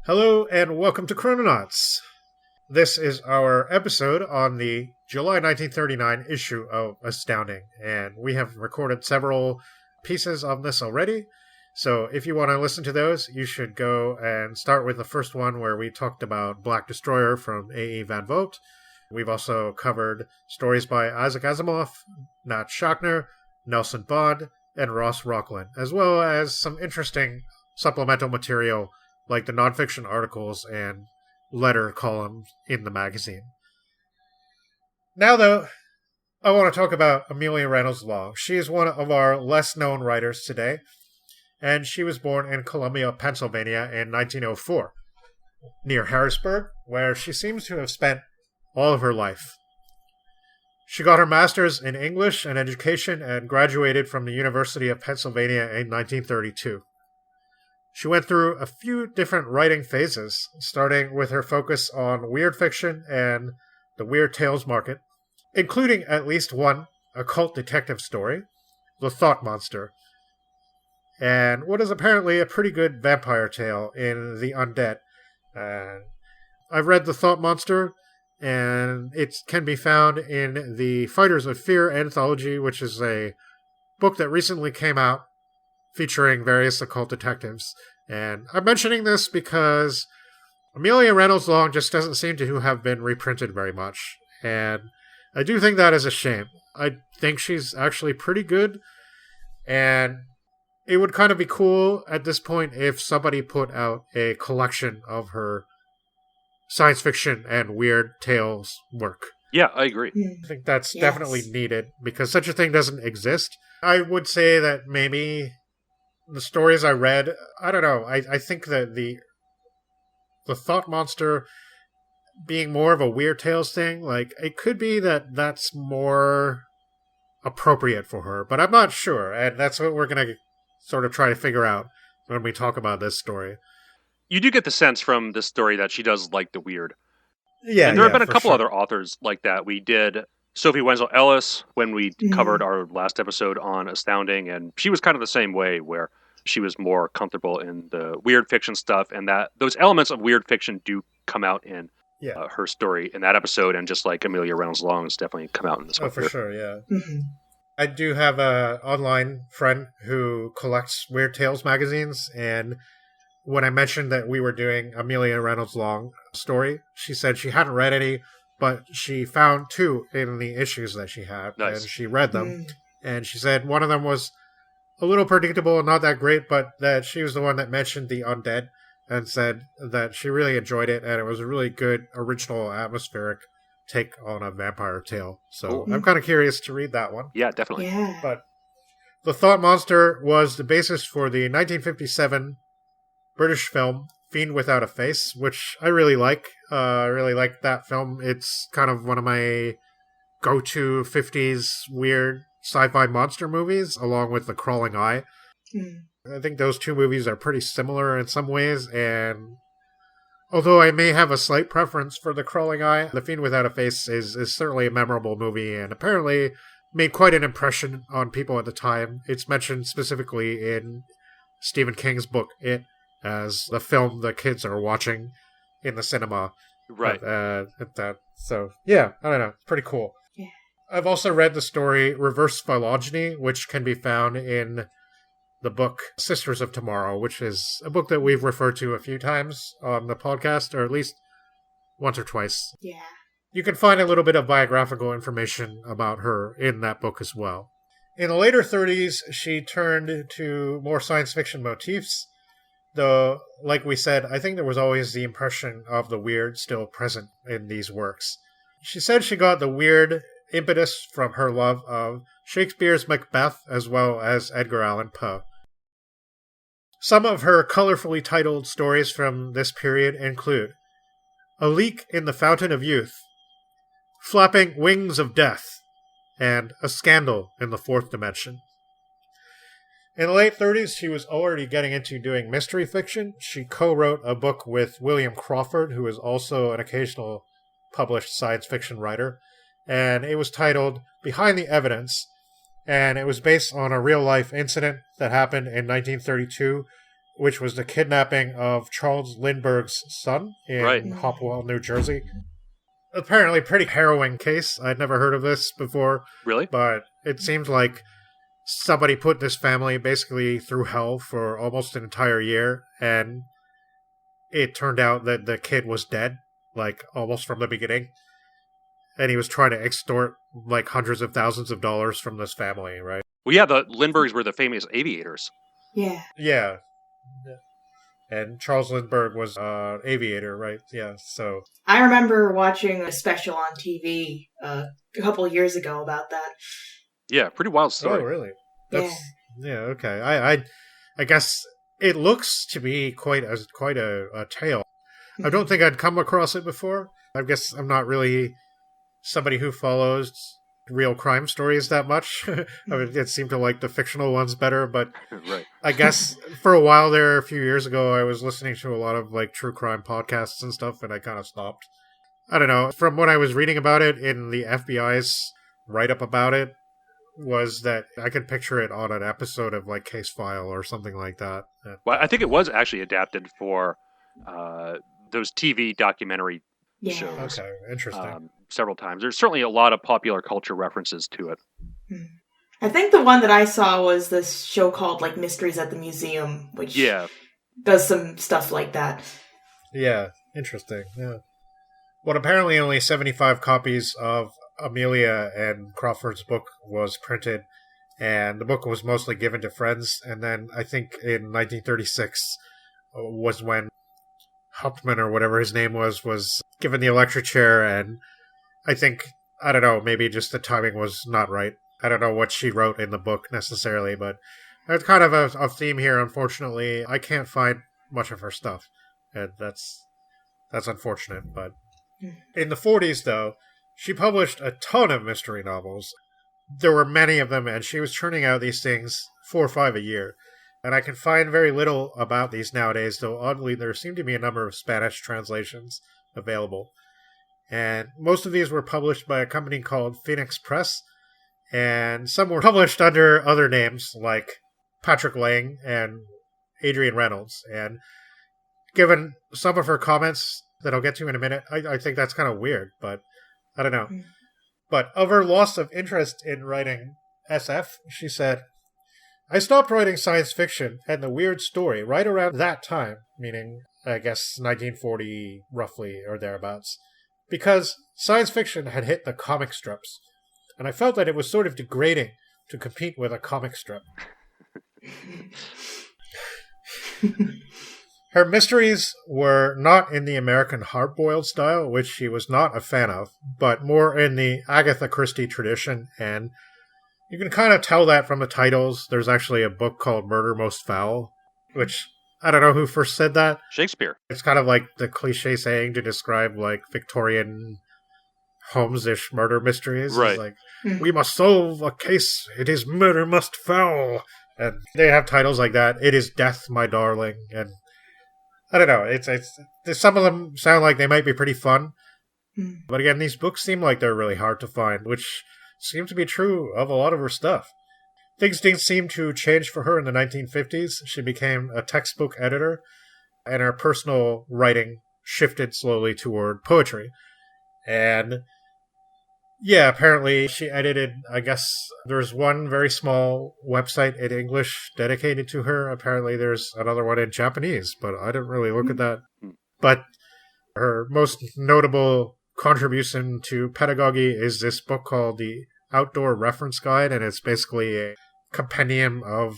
Hello and welcome to Chrononauts. This is our episode on the July 1939 issue of Astounding, and we have recorded several pieces of this already. So if you want to listen to those, you should go and start with the first one where we talked about Black Destroyer from A.E. Van Vogt. We've also covered stories by Isaac Asimov, Nat Schachner, Nelson Bond, and Ross Rocklin, as well as some interesting supplemental material like the nonfiction articles and letter columns in the magazine. Now, though, I want to talk about Amelia Reynolds Long. She is one of our less-known writers today, and she was born in Columbia, Pennsylvania in 1904, near Harrisburg, where she seems to have spent all of her life. She got her master's in English and education and graduated from the University of Pennsylvania in 1932. She went through a few different writing phases, starting with her focus on weird fiction and the weird tales market, including at least one occult detective story, The Thought Monster, and what is apparently a pretty good vampire tale in The Undead. I've read The Thought Monster, and it can be found in the Fighters of Fear anthology, which is a book that recently came out featuring various occult detectives. And I'm mentioning this because Amelia Reynolds Long just doesn't seem to have been reprinted very much. And I do think that is a shame. I think she's actually pretty good. And it would kind of be cool at this point if somebody put out a collection of her science fiction and weird tales work. Yeah, I agree. I think that's definitely needed because such a thing doesn't exist. I would say that maybe the stories I read, I don't know, I think that the Thought Monster being more of a Weird Tales thing, like, it could be that that's more appropriate for her, but I'm not sure, and that's what we're going to sort of try to figure out when we talk about this story. You do get the sense from this story that she does like the weird. Yeah, and there have been a couple other authors like that. We did Sophie Wenzel Ellis when we covered our last episode on Astounding, and she was kind of the same way, where she was more comfortable in the weird fiction stuff, and that those elements of weird fiction do come out in her story in that episode, and just like Amelia Reynolds Long has definitely come out in this one. Oh, for sure, yeah. Mm-hmm. I do have an online friend who collects Weird Tales magazines, and when I mentioned that we were doing Amelia Reynolds Long story, she said she hadn't read any, but she found two in the issues that she had, and she read them. And she said one of them was a little predictable and not that great, but that she was the one that mentioned The Undead and said that she really enjoyed it, and it was a really good, original, atmospheric take on a vampire tale. So I'm kind of curious to read that one. Yeah, definitely. Yeah. But The Thought Monster was the basis for the 1957 British film Fiend Without a Face, which I really like. I really like that film. It's kind of one of my go-to 50s weird sci-fi monster movies, along with The Crawling Eye. I think those two movies are pretty similar in some ways, and although I may have a slight preference for The Crawling Eye, The Fiend Without a Face is certainly a memorable movie, and apparently made quite an impression on people at the time. It's mentioned specifically in Stephen King's book, It, as the film the kids are watching in the cinema. Right. At that. So, yeah, I don't know. It's pretty cool. Yeah. I've also read the story Reverse Phylogeny, which can be found in the book Sisters of Tomorrow, which is a book that we've referred to a few times on the podcast, or at least once or twice. Yeah. You can find a little bit of biographical information about her in that book as well. In the later 30s, she turned to more science fiction motifs, though, like we said, I think there was always the impression of the weird still present in these works. She said she got the weird impetus from her love of Shakespeare's Macbeth as well as Edgar Allan Poe. Some of her colorfully titled stories from this period include A Leak in the Fountain of Youth, Flapping Wings of Death, and A Scandal in the Fourth Dimension. In the late 30s, she was already getting into doing mystery fiction. She co-wrote a book with William Crawford, who is also an occasional published science fiction writer, and it was titled Behind the Evidence, and it was based on a real-life incident that happened in 1932 which was the kidnapping of Charles Lindbergh's son in Hopewell, New Jersey. Apparently pretty harrowing case. I'd never heard of this before. Really? But it seems like somebody put this family basically through hell for almost an entire year, and it turned out that the kid was dead, like, almost from the beginning. And he was trying to extort, like, hundreds of thousands of dollars from this family, right? Well, yeah, the Lindberghs were the famous aviators. Yeah. Yeah. And Charles Lindbergh was an aviator, right? Yeah, so... I remember watching a special on TV a couple of years ago about that. Yeah, pretty wild story. Oh, really? Yeah, okay. I guess it looks to be quite a tale. I don't think I'd come across it before. I guess I'm not really somebody who follows real crime stories that much. I would seem to like the fictional ones better, but right. I guess for a while there, a few years ago, I was listening to a lot of like true crime podcasts and stuff, and I kind of stopped. I don't know. From what I was reading about it in the FBI's write-up about it, was that I could picture it on an episode of like Case File or something like that. Well, I think it was actually adapted for those TV documentary shows. Okay, interesting. Several times. There's certainly a lot of popular culture references to it. I think the one that I saw was this show called like Mysteries at the Museum, which does some stuff like that. Yeah, interesting. Yeah. Well, apparently only 75 copies of Amelia and Crawford's book was printed, and the book was mostly given to friends. And then I think in 1936 was when Hauptmann, or whatever his name was given the electric chair, and I think, I don't know, maybe just the timing was not right. I don't know what she wrote in the book necessarily, but there's kind of a theme here, unfortunately. I can't find much of her stuff, and that's unfortunate. But in the 40s, though, she published a ton of mystery novels. There were many of them, and she was churning out these things 4 or 5 a year. And I can find very little about these nowadays, though oddly there seem to be a number of Spanish translations available. And most of these were published by a company called Phoenix Press, and some were published under other names like Patrick Lang and Adrian Reynolds. And given some of her comments that I'll get to in a minute, I think that's kind of weird, but I don't know. But of her loss of interest in writing SF, she said, "I stopped writing science fiction and the weird story right around that time," meaning, I guess, 1940 roughly or thereabouts, "because science fiction had hit the comic strips, and I felt that it was sort of degrading to compete with a comic strip." Her mysteries were not in the American hard-boiled style, which she was not a fan of, but more in the Agatha Christie tradition, and you can kind of tell that from the titles. There's actually a book called Murder Most Foul, which, I don't know who first said that. Shakespeare. It's kind of like the cliche saying to describe, like, Victorian Holmes-ish murder mysteries. Right. It's like, we must solve a case, it is murder most foul. And they have titles like that. It is death, my darling. And I don't know. It's some of them sound like they might be pretty fun. But again, these books seem like they're really hard to find, which seemed to be true of a lot of her stuff. Things didn't seem to change for her in the 1950s. She became a textbook editor, and her personal writing shifted slowly toward poetry. And yeah, apparently she edited, I guess there's one very small website in English dedicated to her. Apparently there's another one in Japanese, but I didn't really look at that. But her most notable contribution to pedagogy is this book called The Outdoor Reference Guide, and it's basically a compendium of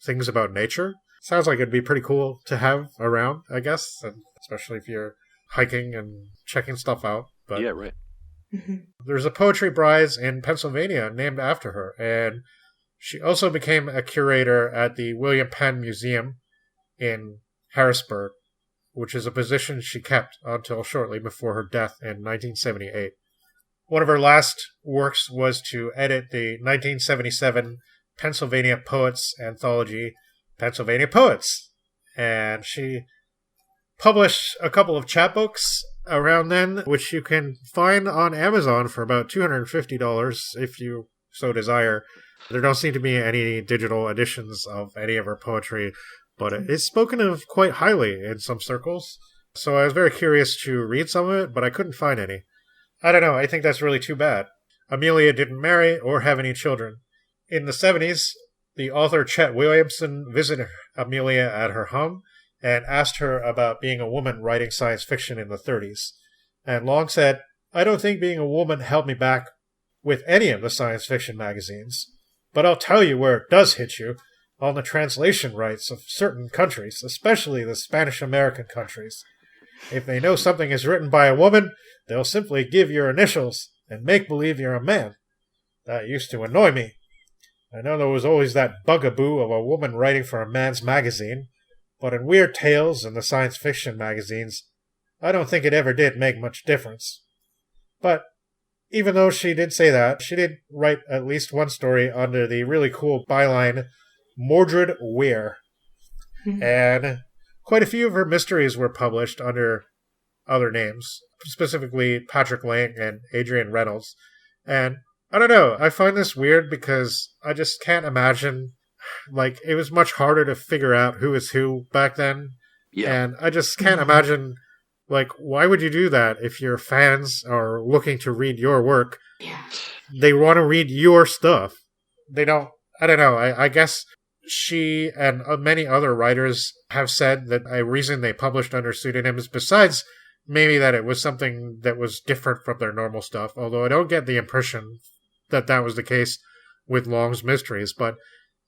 things about nature. Sounds like it'd be pretty cool to have around, I guess, and especially if you're hiking and checking stuff out. But yeah, right. There's a poetry prize in Pennsylvania named after her, and she also became a curator at the William Penn Museum in Harrisburg, which is a position she kept until shortly before her death in 1978. One of her last works was to edit the 1977 Pennsylvania Poets anthology, Pennsylvania Poets, and she published a couple of chapbooks around then, which you can find on Amazon for about $250 if you so desire. There don't seem to be any digital editions of any of her poetry, but it's spoken of quite highly in some circles. So I was very curious to read some of it, but I couldn't find any. I don't know, I think that's really too bad. Amelia didn't marry or have any children. In the 70s, the author Chet Williamson visited Amelia at her home and asked her about being a woman writing science fiction in the 30s. And Long said, "I don't think being a woman held me back with any of the science fiction magazines. But I'll tell you where it does hit you, on the translation rights of certain countries, especially the Spanish-American countries. If they know something is written by a woman, they'll simply give your initials and make believe you're a man. That used to annoy me. I know there was always that bugaboo of a woman writing for a man's magazine, but in Weird Tales and the science fiction magazines, I don't think it ever did make much difference." But even though she did say that, she did write at least one story under the really cool byline Mordred Weir. And quite a few of her mysteries were published under other names, specifically Patrick Lang and Adrienne Reynolds. And I don't know, I find this weird because I just can't imagine, like, it was much harder to figure out who is who back then. Yeah. And I just can't imagine, like, why would you do that if your fans are looking to read your work? Yeah. They want to read your stuff. They don't, I don't know, I guess she and many other writers have said that a reason they published under pseudonyms, besides maybe that it was something that was different from their normal stuff, although I don't get the impression that that was the case with Long's mysteries, but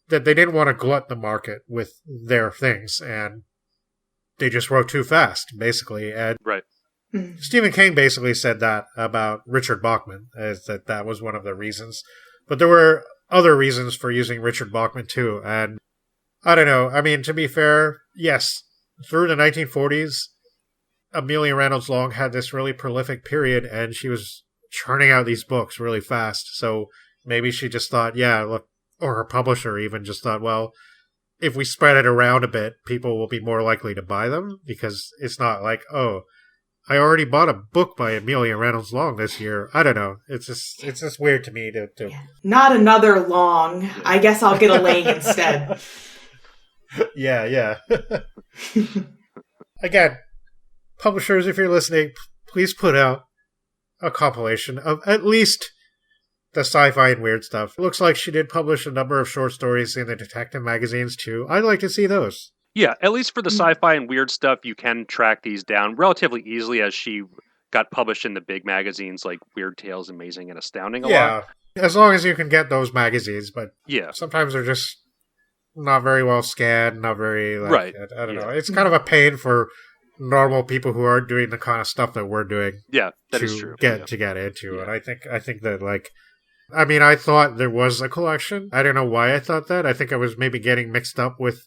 that they didn't want to glut the market with their things, and they just wrote too fast, basically. And right. Stephen King basically said that about Richard Bachman, as that was one of the reasons. But there were other reasons for using Richard Bachman too, and I don't know. I mean, to be fair, yes, through the 1940s, Amelia Reynolds Long had this really prolific period, and she was churning out these books really fast. So maybe she just thought, yeah, look, or her publisher even just thought, well, if we spread it around a bit, people will be more likely to buy them, because it's not like, oh, I already bought a book by Amelia Reynolds Long this year. I don't know. It's just weird to me to... Yeah. Not another Long. I guess I'll get a Lang instead. Yeah. Again, publishers, if you're listening, please put out a compilation of at least the sci-fi and weird stuff. It looks like she did publish a number of short stories in the detective magazines too. I'd like to see those. Yeah, at least for the sci-fi and weird stuff, you can track these down relatively easily, as she got published in the big magazines like Weird Tales, Amazing, and Astounding a lot. As long as you can get those magazines, but yeah, sometimes they're just not very well scanned, not very, like, right. I don't know. It's kind of a pain for normal people who aren't doing the kind of stuff that we're doing. Yeah, that is true. To get into. Yeah. And I think that, like, I mean, I thought there was a collection. I don't know why I thought that. I think I was maybe getting mixed up with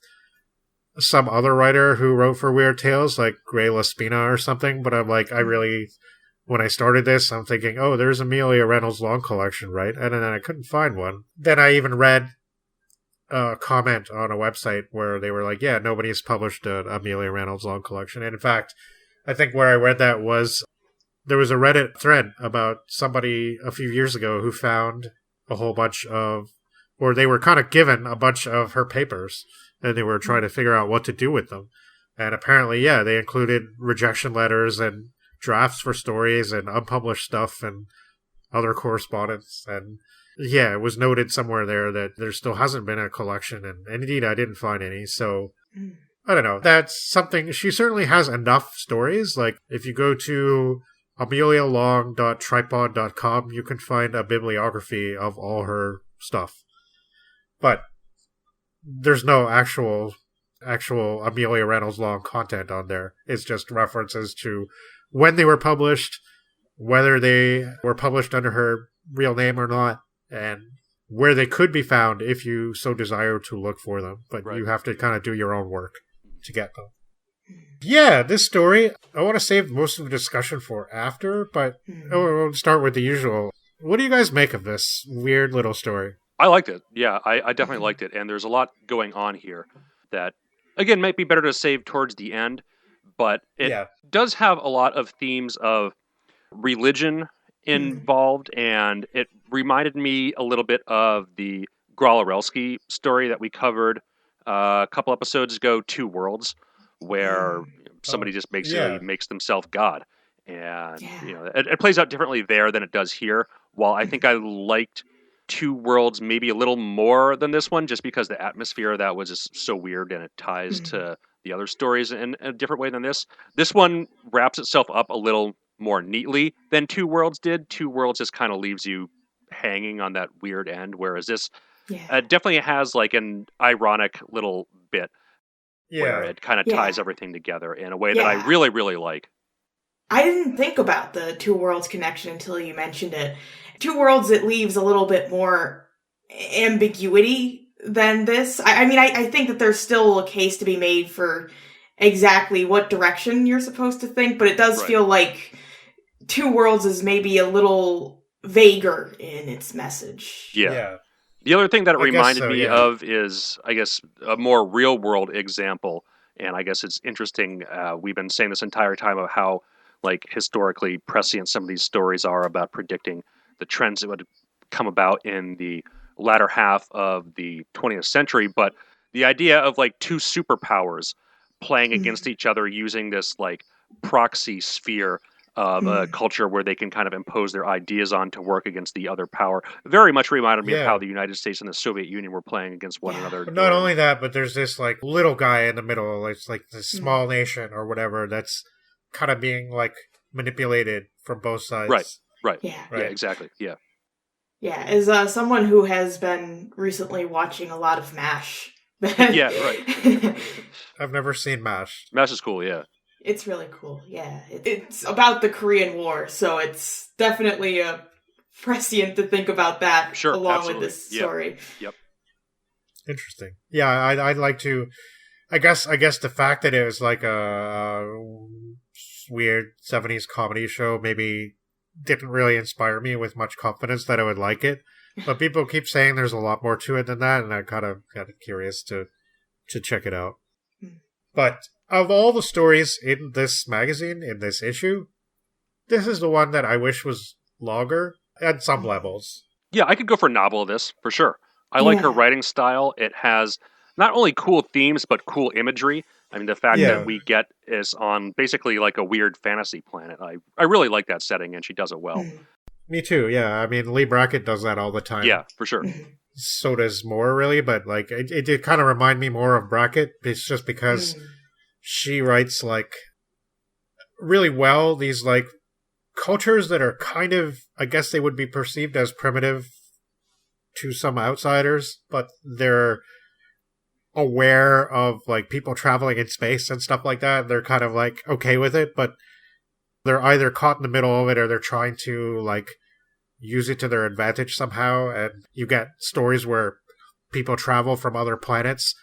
some other writer who wrote for Weird Tales, like Gray Laspina or something. But I'm like, when I started this, I'm thinking, oh, there's Amelia Reynolds Long collection, right? And then I couldn't find one. Then I even read a comment on a website where they were like, yeah, nobody's published an Amelia Reynolds Long collection. And in fact, I think where I read that was, there was a Reddit thread about somebody a few years ago who found a whole bunch of, or they were kind of given a bunch of her papers, and they were trying to figure out what to do with them. And apparently, yeah, they included rejection letters and drafts for stories and unpublished stuff and other correspondence. And yeah, it was noted somewhere there that there still hasn't been a collection, and indeed I didn't find any. So I don't know. That's something. She certainly has enough stories. Like, if you go to amelialong.tripod.com, you can find a bibliography of all her stuff. But there's no actual Amelia Reynolds Long content on there. It's just references to when they were published, whether they were published under her real name or not, and where they could be found if you so desire to look for them. But you have to kind of do your own work to get them. Yeah, this story, I want to save most of the discussion for after, but we'll start with the usual. What do you guys make of this weird little story? I liked it. Yeah, I definitely liked it. And there's a lot going on here that, again, might be better to save towards the end. But it does have a lot of themes of religion involved. And it reminded me a little bit of the Grolorelski story that we covered a couple episodes ago, Two Worlds, where somebody just basically makes themselves God. And it plays out differently there than it does here. While I think I liked Two Worlds maybe a little more than this one, just because the atmosphere of that was just so weird and it ties to the other stories in a different way than this. This one wraps itself up a little more neatly than Two Worlds did. Two Worlds just kind of leaves you hanging on that weird end, whereas this definitely has like an ironic little bit where it kind of ties everything together in a way that I really, really like. I didn't think about the Two Worlds connection until you mentioned it. Two Worlds, it leaves a little bit more ambiguity than this. I mean, I think that there's still a case to be made for exactly what direction you're supposed to think, but it does feel like Two Worlds is maybe a little vaguer in its message. Yeah. The other thing that it reminded me of is, I guess, a more real-world example, and I guess it's interesting. We've been saying this entire time of how, like, historically prescient some of these stories are about predicting the trends that would come about in the latter half of the 20th century. But the idea of, like, two superpowers playing against each other using this, like, proxy sphere of a culture where they can kind of impose their ideas on to work against the other power very much reminded me of how the United States and the Soviet Union were playing against one another. But not only that, but there's this like little guy in the middle. It's like this small nation or whatever that's kind of being like manipulated from both sides. Right. Yeah, exactly. Yeah. Yeah, as someone who has been recently watching a lot of MASH. I've never seen MASH. MASH is cool, yeah. It's really cool, yeah. It's about the Korean War, so it's definitely prescient to think about that along with this story. Yep. Interesting. Yeah, I'd like to... I guess the fact that it was like a weird 70s comedy show maybe didn't really inspire me with much confidence that I would like it. But people keep saying there's a lot more to it than that, and I'm kind of curious to check it out. But of all the stories in this magazine, in this issue, this is the one that I wish was longer at some levels. Yeah, I could go for a novel of this, for sure. I like her writing style. It has not only cool themes, but cool imagery. I mean, the fact that we get is on basically like a weird fantasy planet. I really like that setting, and she does it well. Me too, yeah. I mean, Lee Brackett does that all the time. Yeah, for sure. So does Moore, really, but like it did kind of remind me more of Brackett. It's just because she writes like really well these like cultures that are kind of, I guess they would be perceived as primitive to some outsiders, but they're aware of like people traveling in space and stuff like that. They're kind of like okay with it, but they're either caught in the middle of it or they're trying to like use it to their advantage somehow. And you get stories where people travel from other planets,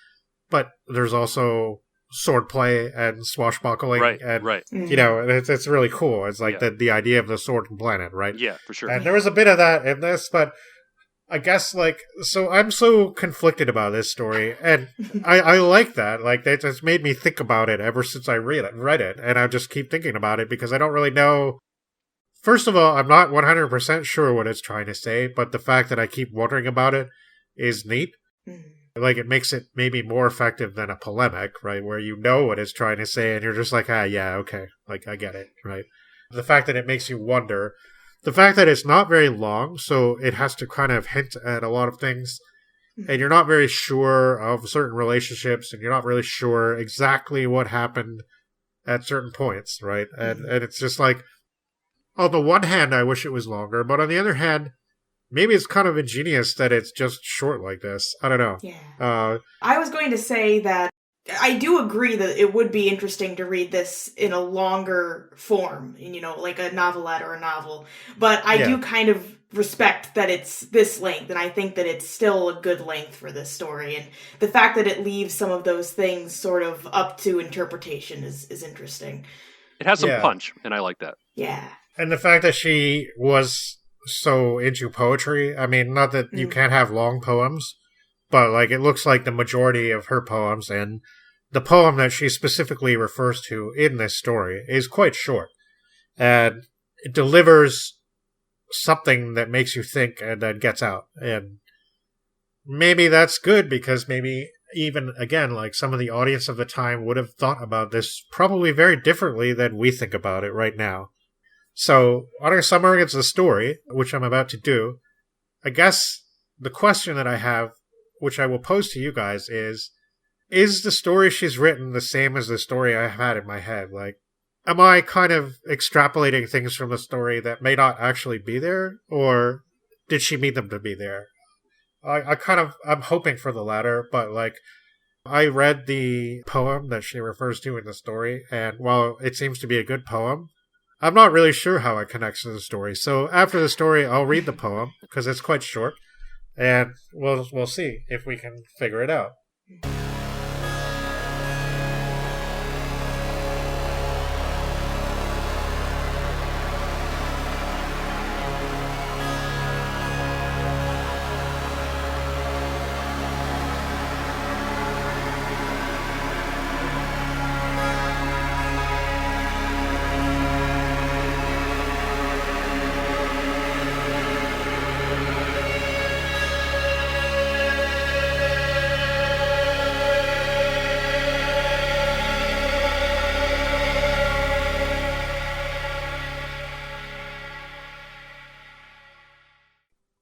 but there's also swordplay and swashbuckling, and you know, it's really cool. It's like the idea of the sword and planet, right? Yeah, for sure. And there was a bit of that in this, but I guess like so I'm so conflicted about this story, and I like that. Like that just made me think about it ever since I read it, and I just keep thinking about it because I don't really know. First of all, I'm not 100% sure what it's trying to say, but the fact that I keep wondering about it is neat. Like, it makes it maybe more effective than a polemic, right? Where you know what it's trying to say, and you're just like, yeah, okay. Like, I get it, right? The fact that it makes you wonder. The fact that it's not very long, so it has to kind of hint at a lot of things. And you're not very sure of certain relationships, and you're not really sure exactly what happened at certain points, right? And it's just like, on the one hand, I wish it was longer, but on the other hand, maybe it's kind of ingenious that it's just short like this. I don't know. Yeah. I was going to say that I do agree that it would be interesting to read this in a longer form, you know, like a novelette or a novel. But I do kind of respect that it's this length, and I think that it's still a good length for this story. And the fact that it leaves some of those things sort of up to interpretation is interesting. It has some punch, and I like that. Yeah. And the fact that she was so into poetry, I mean, not that you can't have long poems, but like it looks like the majority of her poems, and the poem that she specifically refers to in this story is quite short. And it delivers something that makes you think and then gets out. And maybe that's good because maybe even, again, like some of the audience of the time would have thought about this probably very differently than we think about it right now. So, on our summary of the story, which I'm about to do, I guess the question that I have, which I will pose to you guys, is the story she's written the same as the story I had in my head? Like, am I kind of extrapolating things from the story that may not actually be there, or did she mean them to be there? I'm hoping for the latter, but like, I read the poem that she refers to in the story, and while it seems to be a good poem, I'm not really sure how it connects to the story. So after the story, I'll read the poem, because it's quite short, and we'll see if we can figure it out.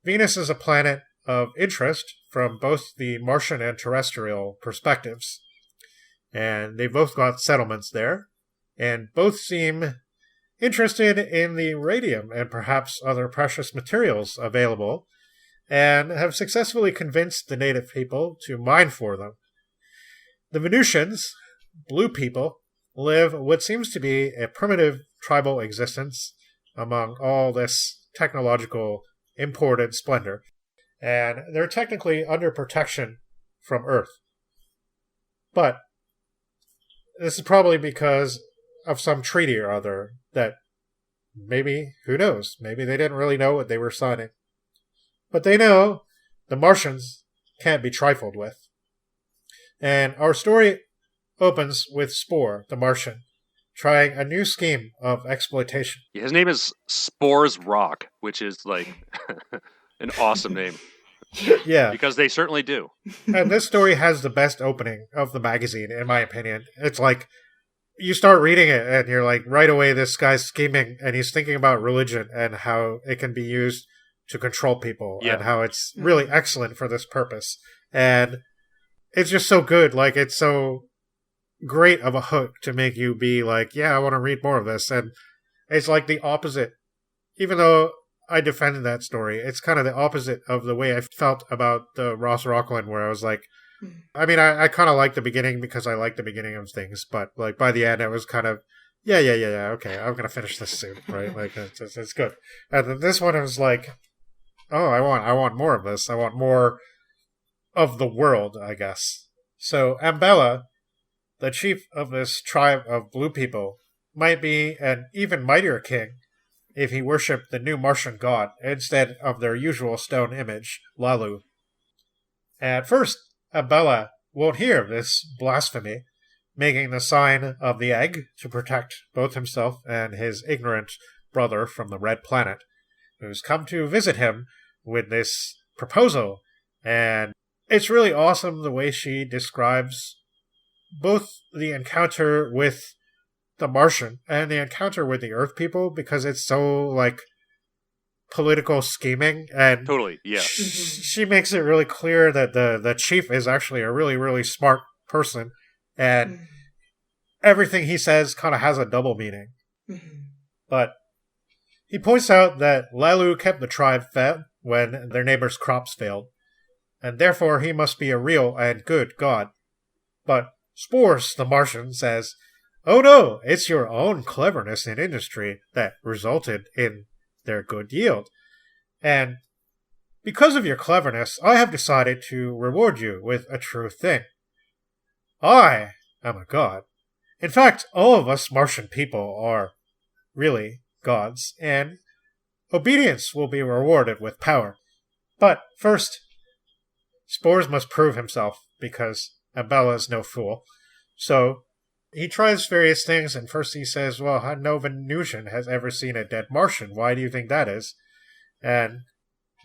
Venus is a planet of interest from both the Martian and terrestrial perspectives, and they've both got settlements there, and both seem interested in the radium and perhaps other precious materials available, and have successfully convinced the native people to mine for them. The Venusians, blue people, live what seems to be a primitive tribal existence among all this technological imported splendor, and they're technically under protection from Earth. But this is probably because of some treaty or other that maybe, who knows, maybe they didn't really know what they were signing. But they know the Martians can't be trifled with. And our story opens with Spore, the Martian, trying a new scheme of exploitation. His name is Spores Rock, which is like an awesome name. Yeah. Because they certainly do. And this story has the best opening of the magazine, in my opinion. It's like, you start reading it and you're like, right away this guy's scheming and he's thinking about religion and how it can be used to control people, and how it's really excellent for this purpose. And it's just so good. Like, it's so great of a hook to make you be like, yeah, I want to read more of this. And it's like the opposite. Even though I defended that story, it's kind of the opposite of the way I felt about the Ross Rockland, where I was like, I mean, I kind of like the beginning because I like the beginning of things, but like by the end, I was kind of, yeah, okay, I'm going to finish this soon, right? Like, it's good. And then this one, was like, oh, I want more of this. I want more of the world, I guess. So Ambella, the chief of this tribe of blue people, might be an even mightier king if he worshipped the new Martian god instead of their usual stone image, Lalu. At first, Ambella won't hear of this blasphemy, making the sign of the egg to protect both himself and his ignorant brother from the Red Planet, who's come to visit him with this proposal. And it's really awesome the way she describes both the encounter with the Martian and the encounter with the Earth people, because it's so, like, political scheming. And totally, yeah. She makes it really clear that the chief is actually a really, really smart person, and everything he says kind of has a double meaning. But he points out that Lalu kept the tribe fed when their neighbors' crops failed, and therefore he must be a real and good god. But Spores, the Martian, says, oh no, it's your own cleverness in industry that resulted in their good yield. And because of your cleverness, I have decided to reward you with a true thing. I am a god. In fact, all of us Martian people are really gods, and obedience will be rewarded with power. But first, Spores must prove himself, because Ambella is no fool. So he tries various things, and first he says, well, no Venusian has ever seen a dead Martian. Why do you think that is? And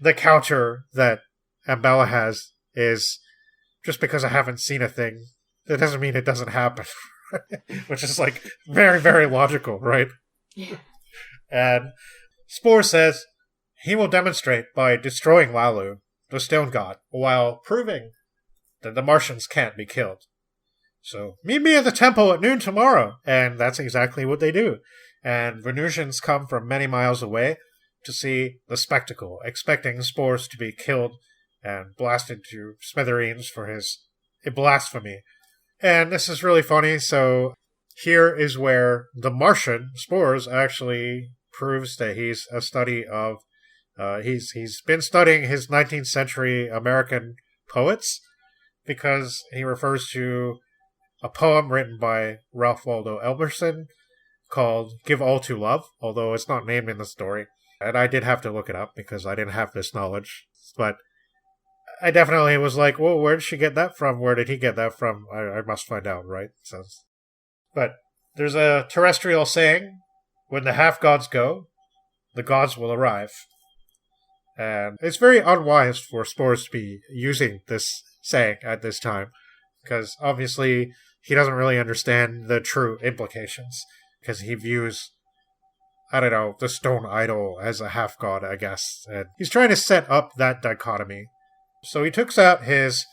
the counter that Ambella has is, just because I haven't seen a thing, that doesn't mean it doesn't happen. Which is like very, very logical, right? Yeah. And Spore says he will demonstrate by destroying Lalu, the stone god, while proving that the Martians can't be killed. So, meet me at the temple at noon tomorrow. And that's exactly what they do. And Venusians come from many miles away to see the spectacle, expecting Spores to be killed and blasted to smithereens for his blasphemy. And this is really funny, so here is where the Martian, Spores, actually proves that he's a study of, he's been studying his 19th century American poets, because he refers to a poem written by Ralph Waldo Emerson called Give All to Love, although it's not named in the story. And I did have to look it up because I didn't have this knowledge. But I definitely was like, well, where did she get that from? Where did he get that from? I must find out, right? But there's a terrestrial saying, when the half-gods go, the gods will arrive. And it's very unwise for Spores to be using this saying at this time, because obviously he doesn't really understand the true implications, because he views, I don't know, the stone idol as a half-god, I guess. And he's trying to set up that dichotomy. So he takes out his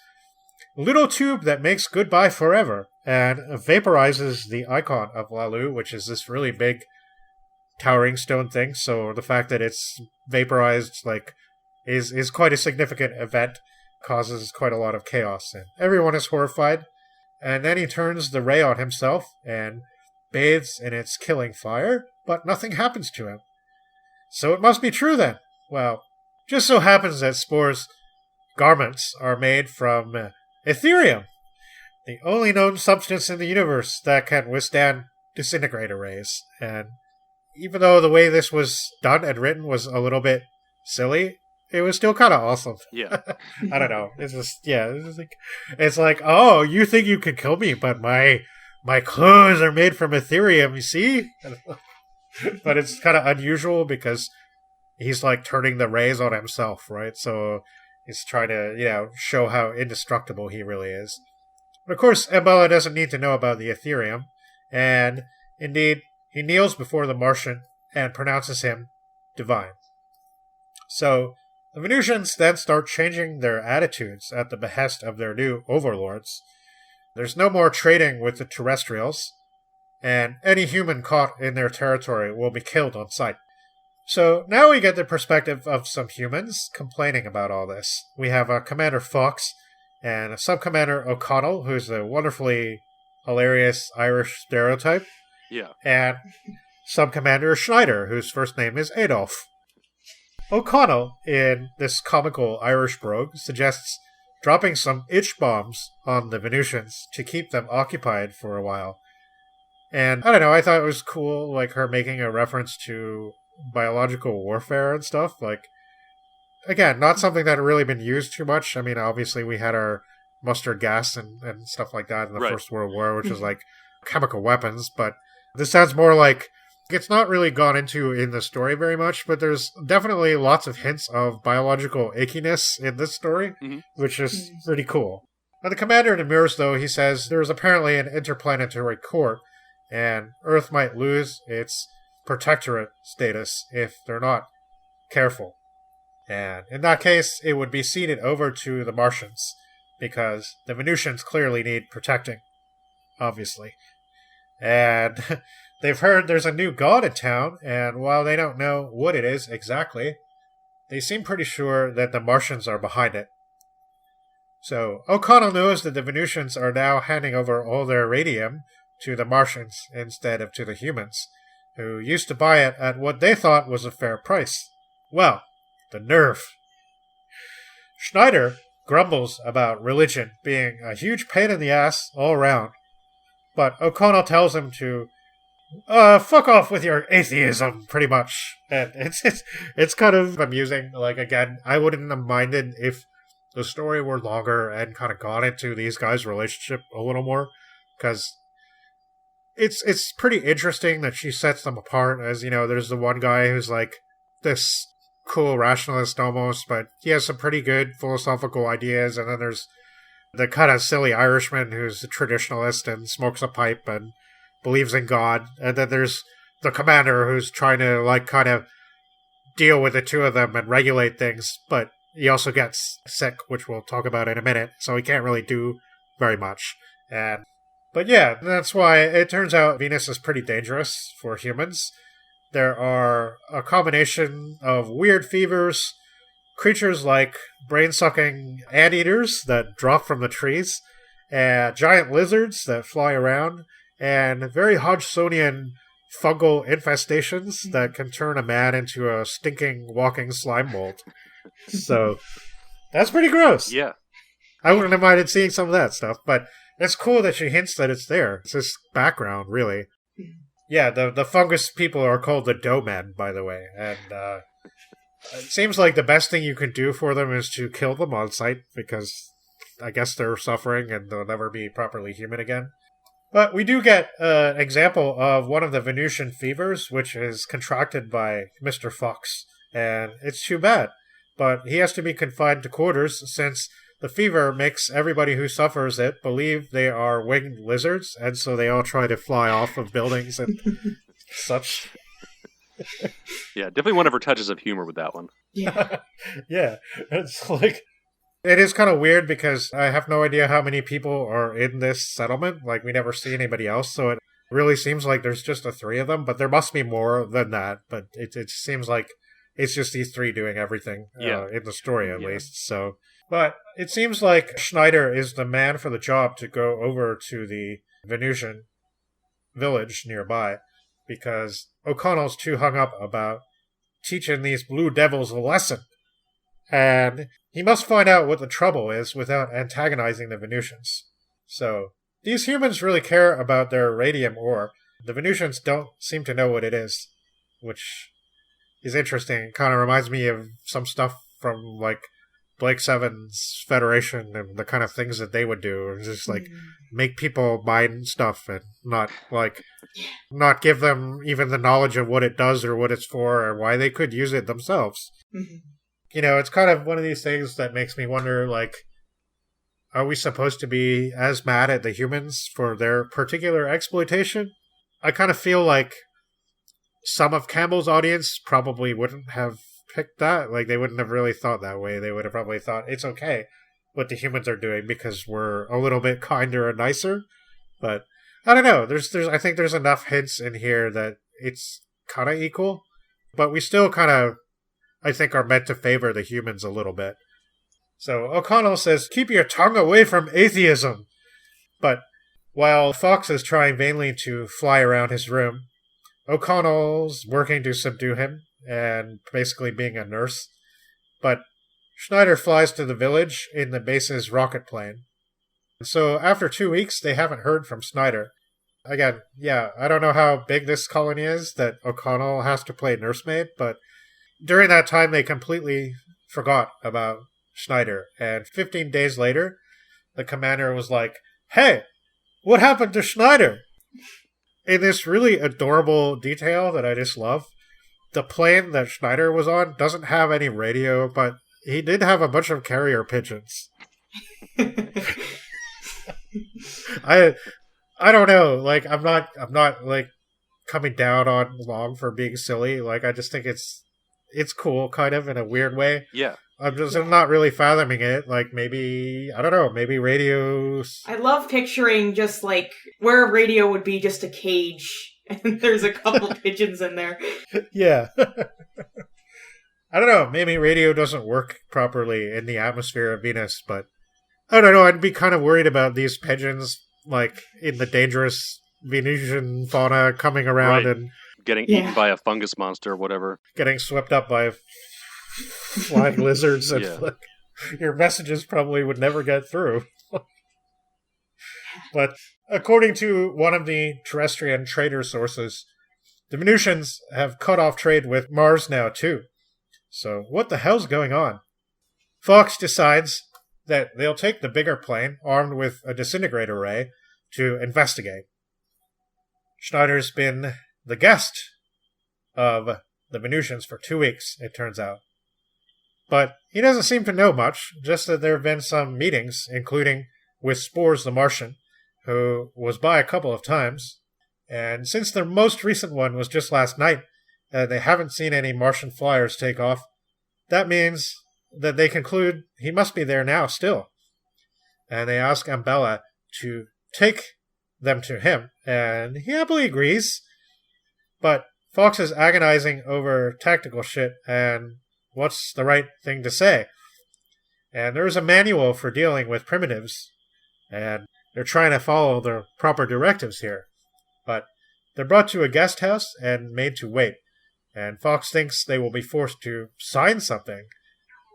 little tube that makes goodbye forever and vaporizes the icon of Lalu, which is this really big towering stone thing. So the fact that it's vaporized is quite a significant event, causes quite a lot of chaos, and everyone is horrified. And then he turns the ray on himself and bathes in its killing fire, but nothing happens to him. So it must be true then. Well, just so happens that Spore's garments are made from Ethereum, the only known substance in the universe that can withstand disintegrator rays. And even though the way this was done and written was a little bit silly, it was still kind of awesome. Yeah. I don't know. It's like, oh, you think you can kill me, but my clothes are made from Ethereum, you see? But it's kind of unusual because he's like turning the rays on himself, right? So he's trying to, show how indestructible he really is. But of course, Amelia doesn't need to know about the Ethereum, and indeed, he kneels before the Martian and pronounces him divine. So the Venusians then start changing their attitudes at the behest of their new overlords. There's no more trading with the terrestrials, and any human caught in their territory will be killed on sight. So now we get the perspective of some humans complaining about all this. We have Commander Fox and Sub-Commander O'Connell, who's a wonderfully hilarious Irish stereotype. Yeah. And Sub-Commander Schneider, whose first name is Adolf. O'Connell, in this comical Irish brogue, suggests dropping some itch bombs on the Venusians to keep them occupied for a while. And I don't know, I thought it was cool, her making a reference to biological warfare and stuff. Again, not something that had really been used too much. I mean, obviously we had our mustard gas and stuff like that in the First World War, which was chemical weapons, but this sounds more like it's not really gone into in the story very much, but there's definitely lots of hints of biological ickiness in this story, which is pretty cool. Now, the commander demurs, though. He says there's apparently an interplanetary court, and Earth might lose its protectorate status if they're not careful. And in that case, it would be ceded over to the Martians, because the Venusians clearly need protecting, obviously. And they've heard there's a new god in town, and while they don't know what it is exactly, they seem pretty sure that the Martians are behind it. So O'Connell knows that the Venusians are now handing over all their radium to the Martians instead of to the humans, who used to buy it at what they thought was a fair price. Well, the nerve. Schneider grumbles about religion being a huge pain in the ass all around, but O'Connell tells him to fuck off with your atheism, pretty much. And it's kind of amusing. Again, I wouldn't have minded if the story were longer and kind of got into these guys' relationship a little more, because it's pretty interesting that she sets them apart. As there's the one guy who's this cool rationalist almost, but he has some pretty good philosophical ideas, and then there's the kind of silly Irishman who's a traditionalist and smokes a pipe and believes in God. And then there's the commander who's trying to, like, kind of deal with the two of them and regulate things, but he also gets sick, which we'll talk about in a minute, so he can't really do very much. But yeah, that's why it turns out Venus is pretty dangerous for humans. There are a combination of weird fevers, creatures like brain-sucking anteaters that drop from the trees, and giant lizards that fly around, and very Hodgsonian fungal infestations that can turn a man into a stinking walking slime mold. So, that's pretty gross. Yeah. I wouldn't have minded seeing some of that stuff, but it's cool that she hints that it's there. It's this background, really. Yeah, the fungus people are called the dough men, by the way, and it seems like the best thing you can do for them is to kill them on sight, because I guess they're suffering and they'll never be properly human again. But we do get an example of one of the Venusian fevers, which is contracted by Mr. Fox, and it's too bad. But he has to be confined to quarters, since the fever makes everybody who suffers it believe they are winged lizards, and so they all try to fly off of buildings and such. Yeah, definitely one of her touches of humor with that one. Yeah. Yeah, it's like, it is kind of weird because I have no idea how many people are in this settlement. Like, we never see anybody else, so it really seems like there's just the three of them, but there must be more than that. But it seems like it's just these three doing everything in the story, at least. So, but it seems like Schneider is the man for the job to go over to the Venusian village nearby, because O'Connell's too hung up about teaching these blue devils a lesson. And he must find out what the trouble is without antagonizing the Venusians. So, these humans really care about their radium ore. The Venusians don't seem to know what it is, which is interesting. It kind of reminds me of some stuff from, like, Blake Seven's Federation and the kind of things that they would do. Just, like, make people mine stuff and not give them even the knowledge of what it does or what it's for or why they could use it themselves. Mm-hmm. You know, it's kind of one of these things that makes me wonder, like, are we supposed to be as mad at the humans for their particular exploitation? I kind of feel like some of Campbell's audience probably wouldn't have picked that. Like, they wouldn't have really thought that way. They would have probably thought it's okay what the humans are doing because we're a little bit kinder and nicer. But I don't know. I think there's enough hints in here that it's kind of equal, but we still kind of, I think, are meant to favor the humans a little bit. So O'Connell says, keep your tongue away from atheism. But while Fox is trying vainly to fly around his room, O'Connell's working to subdue him and basically being a nurse. But Schneider flies to the village in the base's rocket plane. So after 2 weeks, they haven't heard from Schneider. Again, yeah, I don't know how big this colony is that O'Connell has to play nursemaid, but during that time, they completely forgot about Schneider. And 15 days later, the commander was like, hey, what happened to Schneider? In this really adorable detail that I just love, the plane that Schneider was on doesn't have any radio, but he did have a bunch of carrier pigeons. I don't know. Like, I'm not like coming down on Long for being silly. Like, I just think it's cool, kind of, in a weird way. Yeah. I'm not really fathoming it. Like, maybe, I don't know, maybe radios. I love picturing just, like, where a radio would be just a cage, and there's a couple pigeons in there. Yeah. I don't know, maybe radio doesn't work properly in the atmosphere of Venus, but I don't know, I'd be kind of worried about these pigeons, like, in the dangerous Venusian fauna coming around and getting eaten by a fungus monster or whatever. Getting swept up by flying lizards. And like, your messages probably would never get through. But according to one of the terrestrian trader sources, the Venusians have cut off trade with Mars now too. So what the hell's going on? Fox decides that they'll take the bigger plane, armed with a disintegrator ray, to investigate. Schneider's been the guest of the Venusians for 2 weeks, it turns out. But he doesn't seem to know much, just that there have been some meetings, including with Spores the Martian, who was by a couple of times. And since their most recent one was just last night, and they haven't seen any Martian flyers take off, that means that they conclude he must be there now still. And they ask Ambella to take them to him, and he happily agrees. But Fox is agonizing over tactical shit and what's the right thing to say. And there's a manual for dealing with primitives, and they're trying to follow the proper directives here. But they're brought to a guest house and made to wait. And Fox thinks they will be forced to sign something,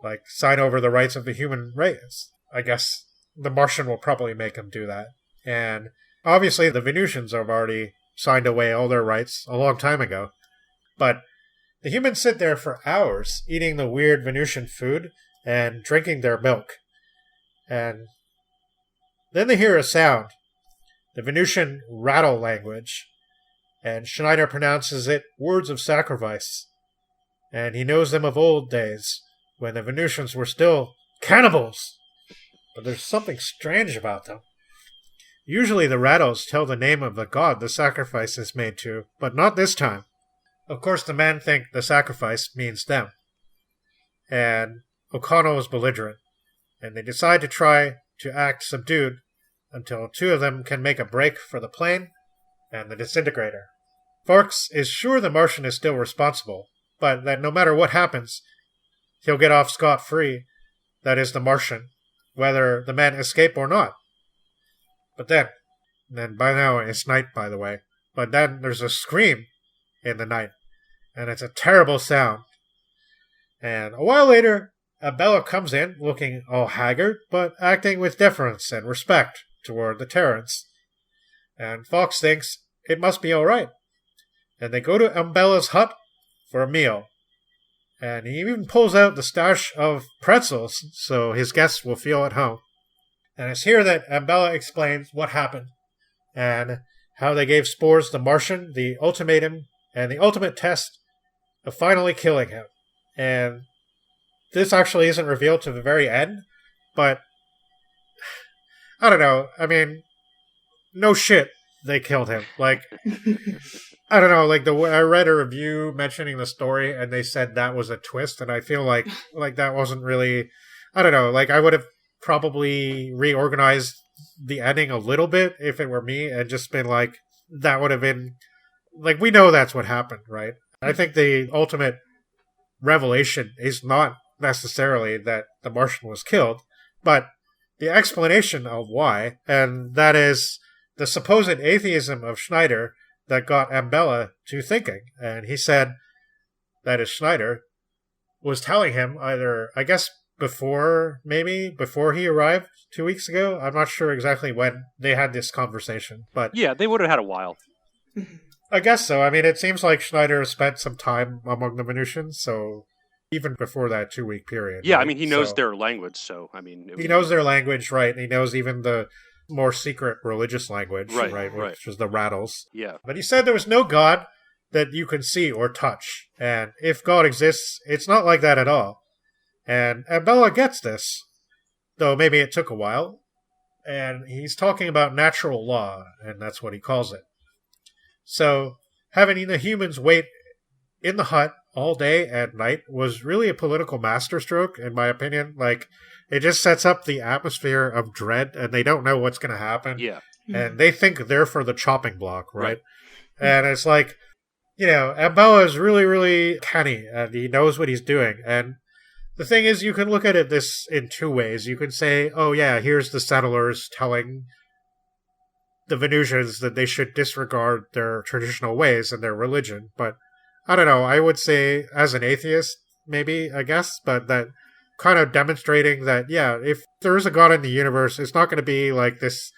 like sign over the rights of the human race. I guess the Martian will probably make him do that. And obviously the Venusians have already signed away all their rights a long time ago. But the humans sit there for hours eating the weird Venusian food and drinking their milk. And then they hear a sound, the Venusian rattle language, and Schneider pronounces it words of sacrifice. And he knows them of old days, when the Venusians were still cannibals. But there's something strange about them. Usually the rattles tell the name of the god the sacrifice is made to, but not this time. Of course, the men think the sacrifice means them. And O'Connell is belligerent, and they decide to try to act subdued until two of them can make a break for the plane and the disintegrator. Fox is sure the Martian is still responsible, but that no matter what happens, he'll get off scot-free, that is the Martian, whether the men escape or not. But then by now it's night, by the way, but then there's a scream in the night, and it's a terrible sound. And a while later, Abella comes in, looking all haggard, but acting with deference and respect toward the Terrans. And Fox thinks it must be all right. And they go to Ambella's hut for a meal. And he even pulls out the stash of pretzels so his guests will feel at home. And it's here that Ambella explains what happened and how they gave Spores the Martian the ultimatum and the ultimate test of finally killing him. And this actually isn't revealed to the very end, but I don't know. I mean, no shit, they killed him. Like, I don't know. Like I read a review mentioning the story, and they said that was a twist, and I feel like that wasn't really. I don't know. Like I would have probably reorganized the ending a little bit if it were me, and just been like, that would have been like, we know that's what happened, right? I think the ultimate revelation is not necessarily that the Martian was killed, but the explanation of why, and that is the supposed atheism of Schneider that got Ambella to thinking. And he said that is Schneider was telling him either, I guess, before he arrived 2 weeks ago. I'm not sure exactly when they had this conversation, but yeah, they would have had a while. I guess so. I mean, it seems like Schneider spent some time among the Venusians, so even before that 2 week period. Yeah, right? I mean, he knows their language, so I mean, he knows their language, right? And he knows even the more secret religious language, right? Which is the rattles. Yeah. But he said there was no God that you can see or touch, and if God exists, it's not like that at all. And Ambella gets this, though maybe it took a while. And he's talking about natural law, and that's what he calls it. So, having the humans wait in the hut all day and night was really a political masterstroke, in my opinion. Like, it just sets up the atmosphere of dread, and they don't know what's going to happen. Yeah. And they think they're for the chopping block, right? And it's like, Ambella is really, really canny, and he knows what he's doing. And the thing is, you can look at it this in two ways. You can say, oh yeah, here's the settlers telling the Venusians that they should disregard their traditional ways and their religion. But I don't know, I would say as an atheist, maybe, I guess, but that kind of demonstrating that, yeah, if there is a God in the universe, it's not going to be like this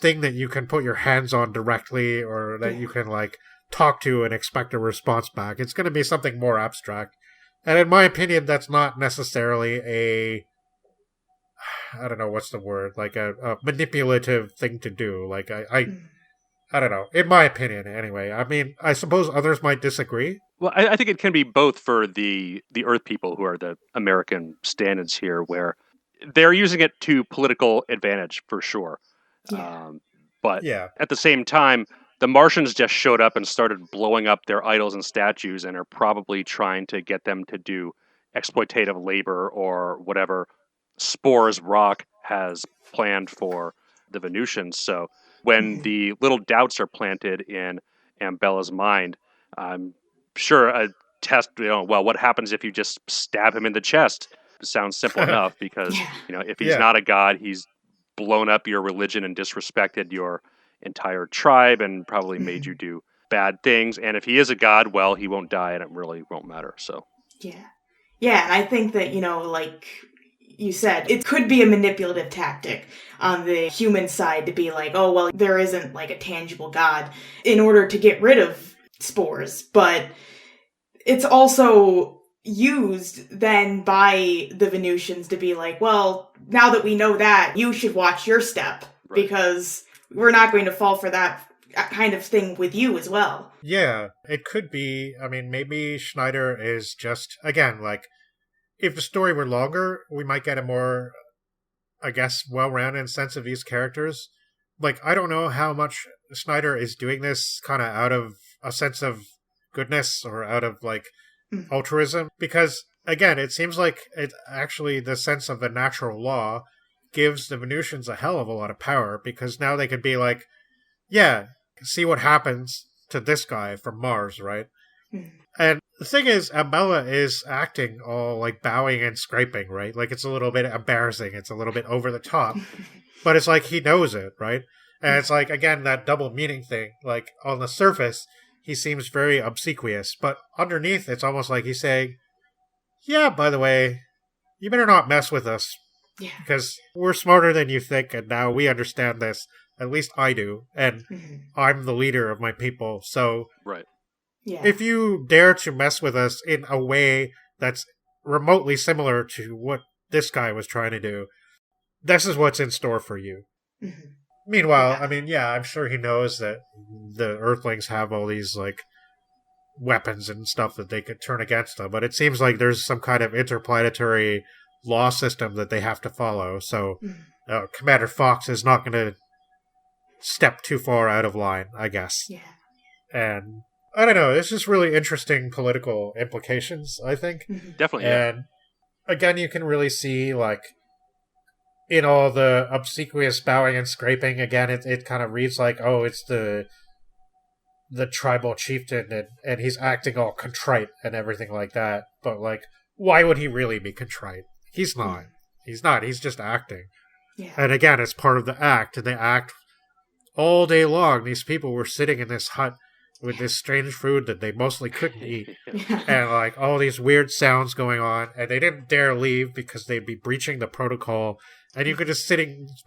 thing that you can put your hands on directly or that you can like talk to and expect a response back. It's going to be something more abstract. And in my opinion, that's not necessarily I don't know what's the word, like a manipulative thing to do. Like I don't know. In my opinion, anyway. I mean, I suppose others might disagree. Well, I think it can be both for the Earth people who are the American stand-ins here, where they're using it to political advantage for sure. Yeah. But Yeah. at the same time, the Martians just showed up and started blowing up their idols and statues and are probably trying to get them to do exploitative labor or whatever Spores Rock has planned for the Venusians. So when the little doubts are planted in Ambella's mind, I'm sure a test, well, what happens if you just stab him in the chest? Sounds simple enough because, Yeah. if he's Yeah. not a god, he's blown up your religion and disrespected your entire tribe and probably made you do bad things. And if he is a god, well, he won't die and it really won't matter. So, Yeah. Yeah, and I think that, like you said, it could be a manipulative tactic on the human side to be like, oh, well, there isn't like a tangible god in order to get rid of spores. But it's also used then by the Venusians to be like, well, now that we know that, you should watch your step because we're not going to fall for that kind of thing with you as well. Yeah, it could be. I mean, maybe Schneider is just, again, like, if the story were longer, we might get a more, I guess, well-rounded sense of these characters. Like, I don't know how much Schneider is doing this kind of out of a sense of goodness or out of, like, altruism. Because, again, it seems like it actually, the sense of the natural law gives the Venusians a hell of a lot of power because now they could be like, yeah, see what happens to this guy from Mars, right? And the thing is, Ambella is acting all like bowing and scraping, right? Like it's a little bit embarrassing. It's a little bit over the top. But it's like he knows it, right? And it's like, again, that double meaning thing. Like on the surface, he seems very obsequious. But underneath, it's almost like he's saying, yeah, by the way, you better not mess with us. Yeah. Because we're smarter than you think, and now we understand this. At least I do. And I'm the leader of my people. So if you dare to mess with us in a way that's remotely similar to what this guy was trying to do, this is what's in store for you. Meanwhile, I mean, yeah, I'm sure he knows that the Earthlings have all these, like, weapons and stuff that they could turn against them. But it seems like there's some kind of interplanetary law system that they have to follow. So Commander Fox is not going to step too far out of line, I guess. Yeah. And I don't know, it's just really interesting political implications, I think. Definitely. And again, you can really see, like, in all the obsequious bowing and scraping, again, it kind of reads like, oh, it's the tribal chieftain, and he's acting all contrite and everything like that. But, like, why would he really be contrite? He's not. He's not. He's just acting. Yeah. And again, it's part of the act, and they act all day long. These people were sitting in this hut with this strange food that they mostly couldn't eat. And, like, all these weird sounds going on, and they didn't dare leave because they'd be breaching the protocol. And you could just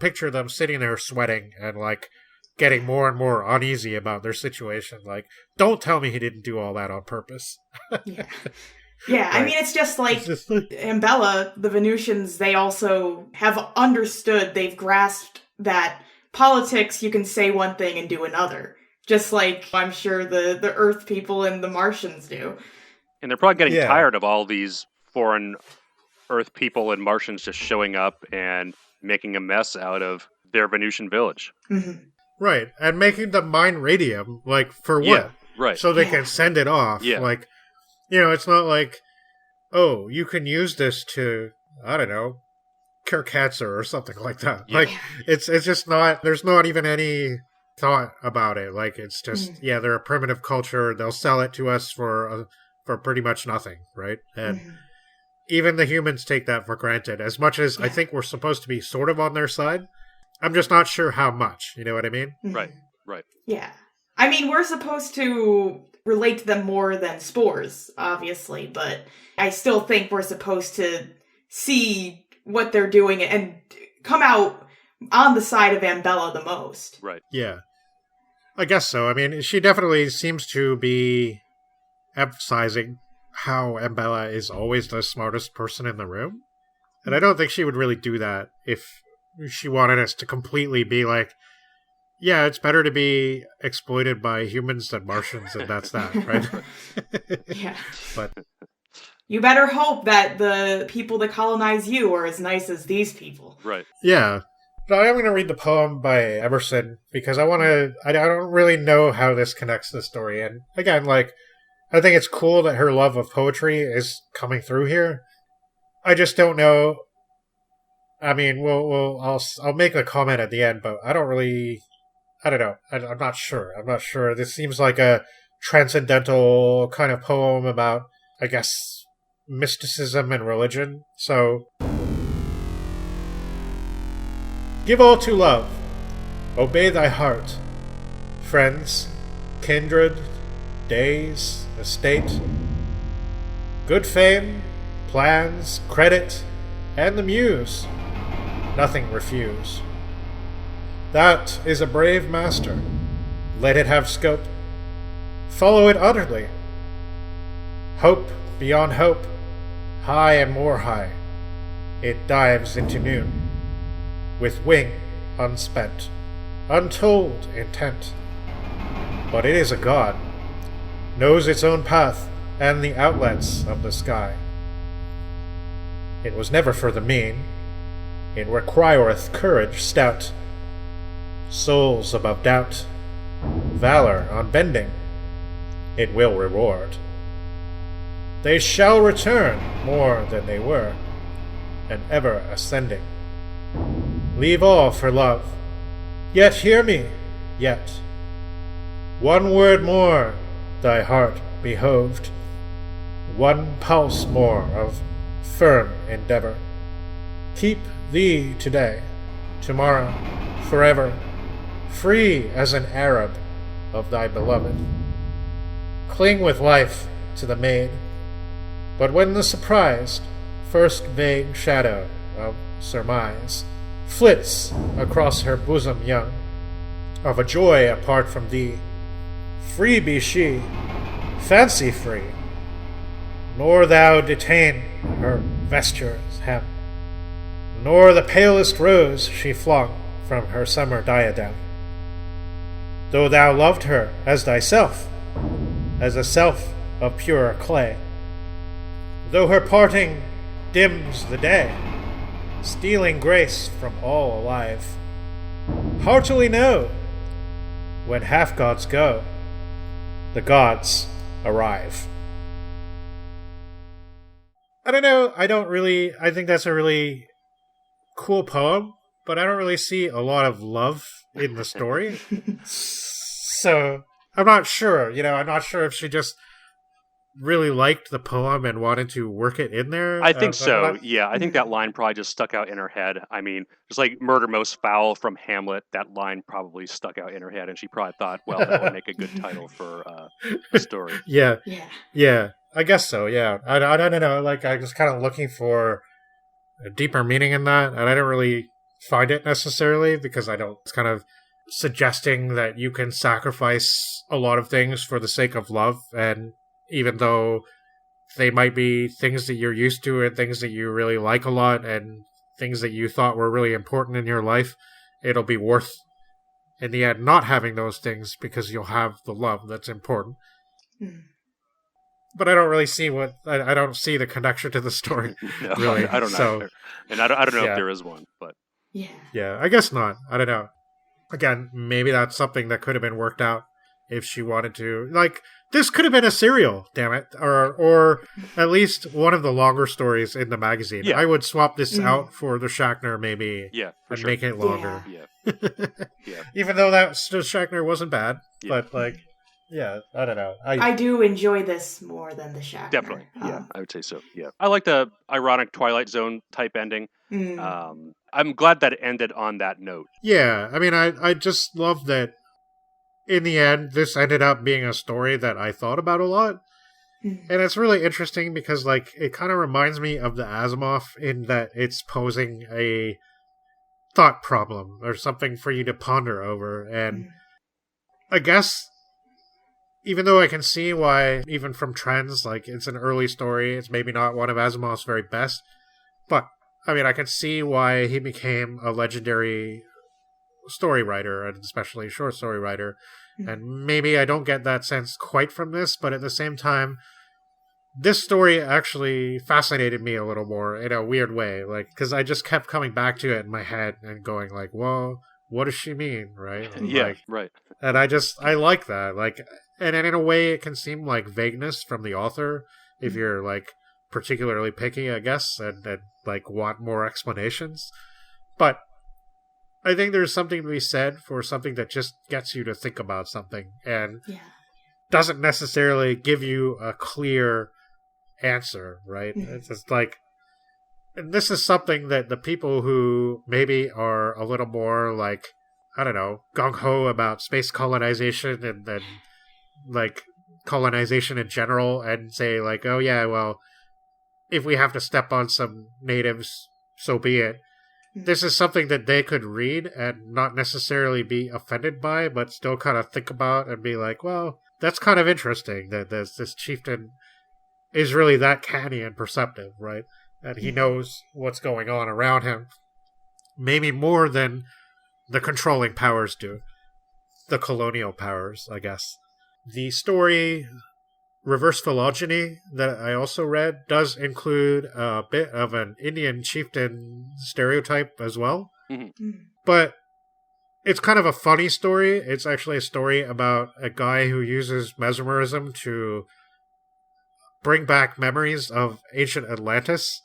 picture them sitting there sweating and, like, getting more and more uneasy about their situation. Like, don't tell me he didn't do all that on purpose. Yeah, I mean, it's just like Ambella, the Venusians, they also have understood, they've grasped that politics, you can say one thing and do another. Just like I'm sure the Earth people and the Martians do. And they're probably getting tired of all these foreign Earth people and Martians just showing up and making a mess out of their Venusian village. Right, and making the mine radium, like, for what? Yeah, right. So they can send it off. Yeah. Like, you know, it's not like, oh, you can use this to, I don't know, cure cancer or something like that. Yeah. Like, it's just not, there's not even any thought about it. Like, it's just, they're a primitive culture. They'll sell it to us for pretty much nothing, right? And even the humans take that for granted. As much as I think we're supposed to be sort of on their side, I'm just not sure how much. You know what I mean? Right. Yeah. I mean, we're supposed to relate to them more than Spores, obviously, but I still think we're supposed to see what they're doing and come out on the side of Ambella the most. Right. Yeah. I guess so. I mean, she definitely seems to be emphasizing how Ambella is always the smartest person in the room. And I don't think she would really do that if she wanted us to completely be like, yeah, it's better to be exploited by humans than Martians, and that's that, right? Yeah. But You better hope that the people that colonize you are as nice as these people. Right. Yeah. But I am going to read the poem by Emerson because I don't really know how this connects to the story. And again, like, I think it's cool that her love of poetry is coming through here. I just don't know. I mean, I'll make a comment at the end, but I don't know. I'm not sure. This seems like a transcendental kind of poem about, I guess, mysticism and religion. So, give all to love. Obey thy heart. Friends, kindred, days, estate, good fame, plans, credit, and the muse. Nothing refuse. That is a brave master. Let it have scope. Follow it utterly. Hope beyond hope, high and more high, it dives into noon, with wing unspent, untold intent. But it is a god, knows its own path and the outlets of the sky. It was never for the mean, it requireth courage stout, souls above doubt, valor unbending, it will reward. They shall return more than they were, and ever ascending. Leave all for love, yet hear me, yet. One word more thy heart behoved, one pulse more of firm endeavor. Keep thee today, tomorrow, forever, free as an Arab of thy beloved. Cling with life to the maid, but when the surprised first vague shadow of surmise flits across her bosom young, of a joy apart from thee, free be she, fancy free, nor thou detain her vesture's hem, nor the palest rose she flung from her summer diadem. Though thou loved her as thyself, as a self of pure clay, though her parting dims the day, stealing grace from all alive, heartily know, when half-gods go, the gods arrive. I don't know, I think that's a really cool poem, but I don't really see a lot of love in the story. So, I'm not sure, I'm not sure if she just really liked the poem and wanted to work it in there. I think so. Yeah, I think that line probably just stuck out in her head. I mean, just like "Murder Most Foul" from Hamlet, that line probably stuck out in her head, and she probably thought, "Well, that would make a good title for a story." Yeah. I guess so. Yeah, I don't know. Like, I was kind of looking for a deeper meaning in that, and I didn't really find it necessarily because it's kind of suggesting that you can sacrifice a lot of things for the sake of love, and even though they might be things that you're used to and things that you really like a lot and things that you thought were really important in your life, it'll be worth, in the end, not having those things because you'll have the love that's important. But I don't really see I don't see the connection to the story. No, really. I don't know. So, and I don't know if there is one, but yeah, I guess not. I don't know. Again, maybe that's something that could have been worked out if she wanted to. Like, this could have been a serial, damn it, or at least one of the longer stories in the magazine. Yeah. I would swap this out for the Shackner, maybe, and make it longer. Yeah. Even though that Shackner wasn't bad, but like, I don't know. I do enjoy this more than the Shackner. Definitely, I would say so. Yeah, I like the ironic Twilight Zone type ending. I'm glad that it ended on that note. Yeah, I mean, I just love that. In the end, this ended up being a story that I thought about a lot. And it's really interesting because, like, it kind of reminds me of the Asimov in that it's posing a thought problem or something for you to ponder over. And I guess, even though I can see why, even from trends, like, it's an early story, it's maybe not one of Asimov's very best, but, I mean, I can see why he became a legendary story writer, and especially short story writer. And maybe I don't get that sense quite from this, but at the same time, this story actually fascinated me a little more in a weird way, like, because I just kept coming back to it in my head and going like, well, what does she mean, right? And Yeah, like, right. and I like that, like, and in a way it can seem like vagueness from the author if you're like particularly picky, I guess, and like want more explanations. But I think there's something to be said for something that just gets you to think about something and doesn't necessarily give you a clear answer, right? It's just like, and this is something that the people who maybe are a little more like, I don't know, gung-ho about space colonization and like colonization in general and say like, oh yeah, well, if we have to step on some natives, so be it. This is something that they could read and not necessarily be offended by, but still kind of think about and be like, well, that's kind of interesting that this chieftain is really that canny and perceptive, right? And he knows what's going on around him. Maybe more than the controlling powers do. The colonial powers, I guess. The story Reverse Phylogeny that I also read does include a bit of an Indian chieftain stereotype as well. Mm-hmm. But it's kind of a funny story. It's actually a story about a guy who uses mesmerism to bring back memories of ancient Atlantis.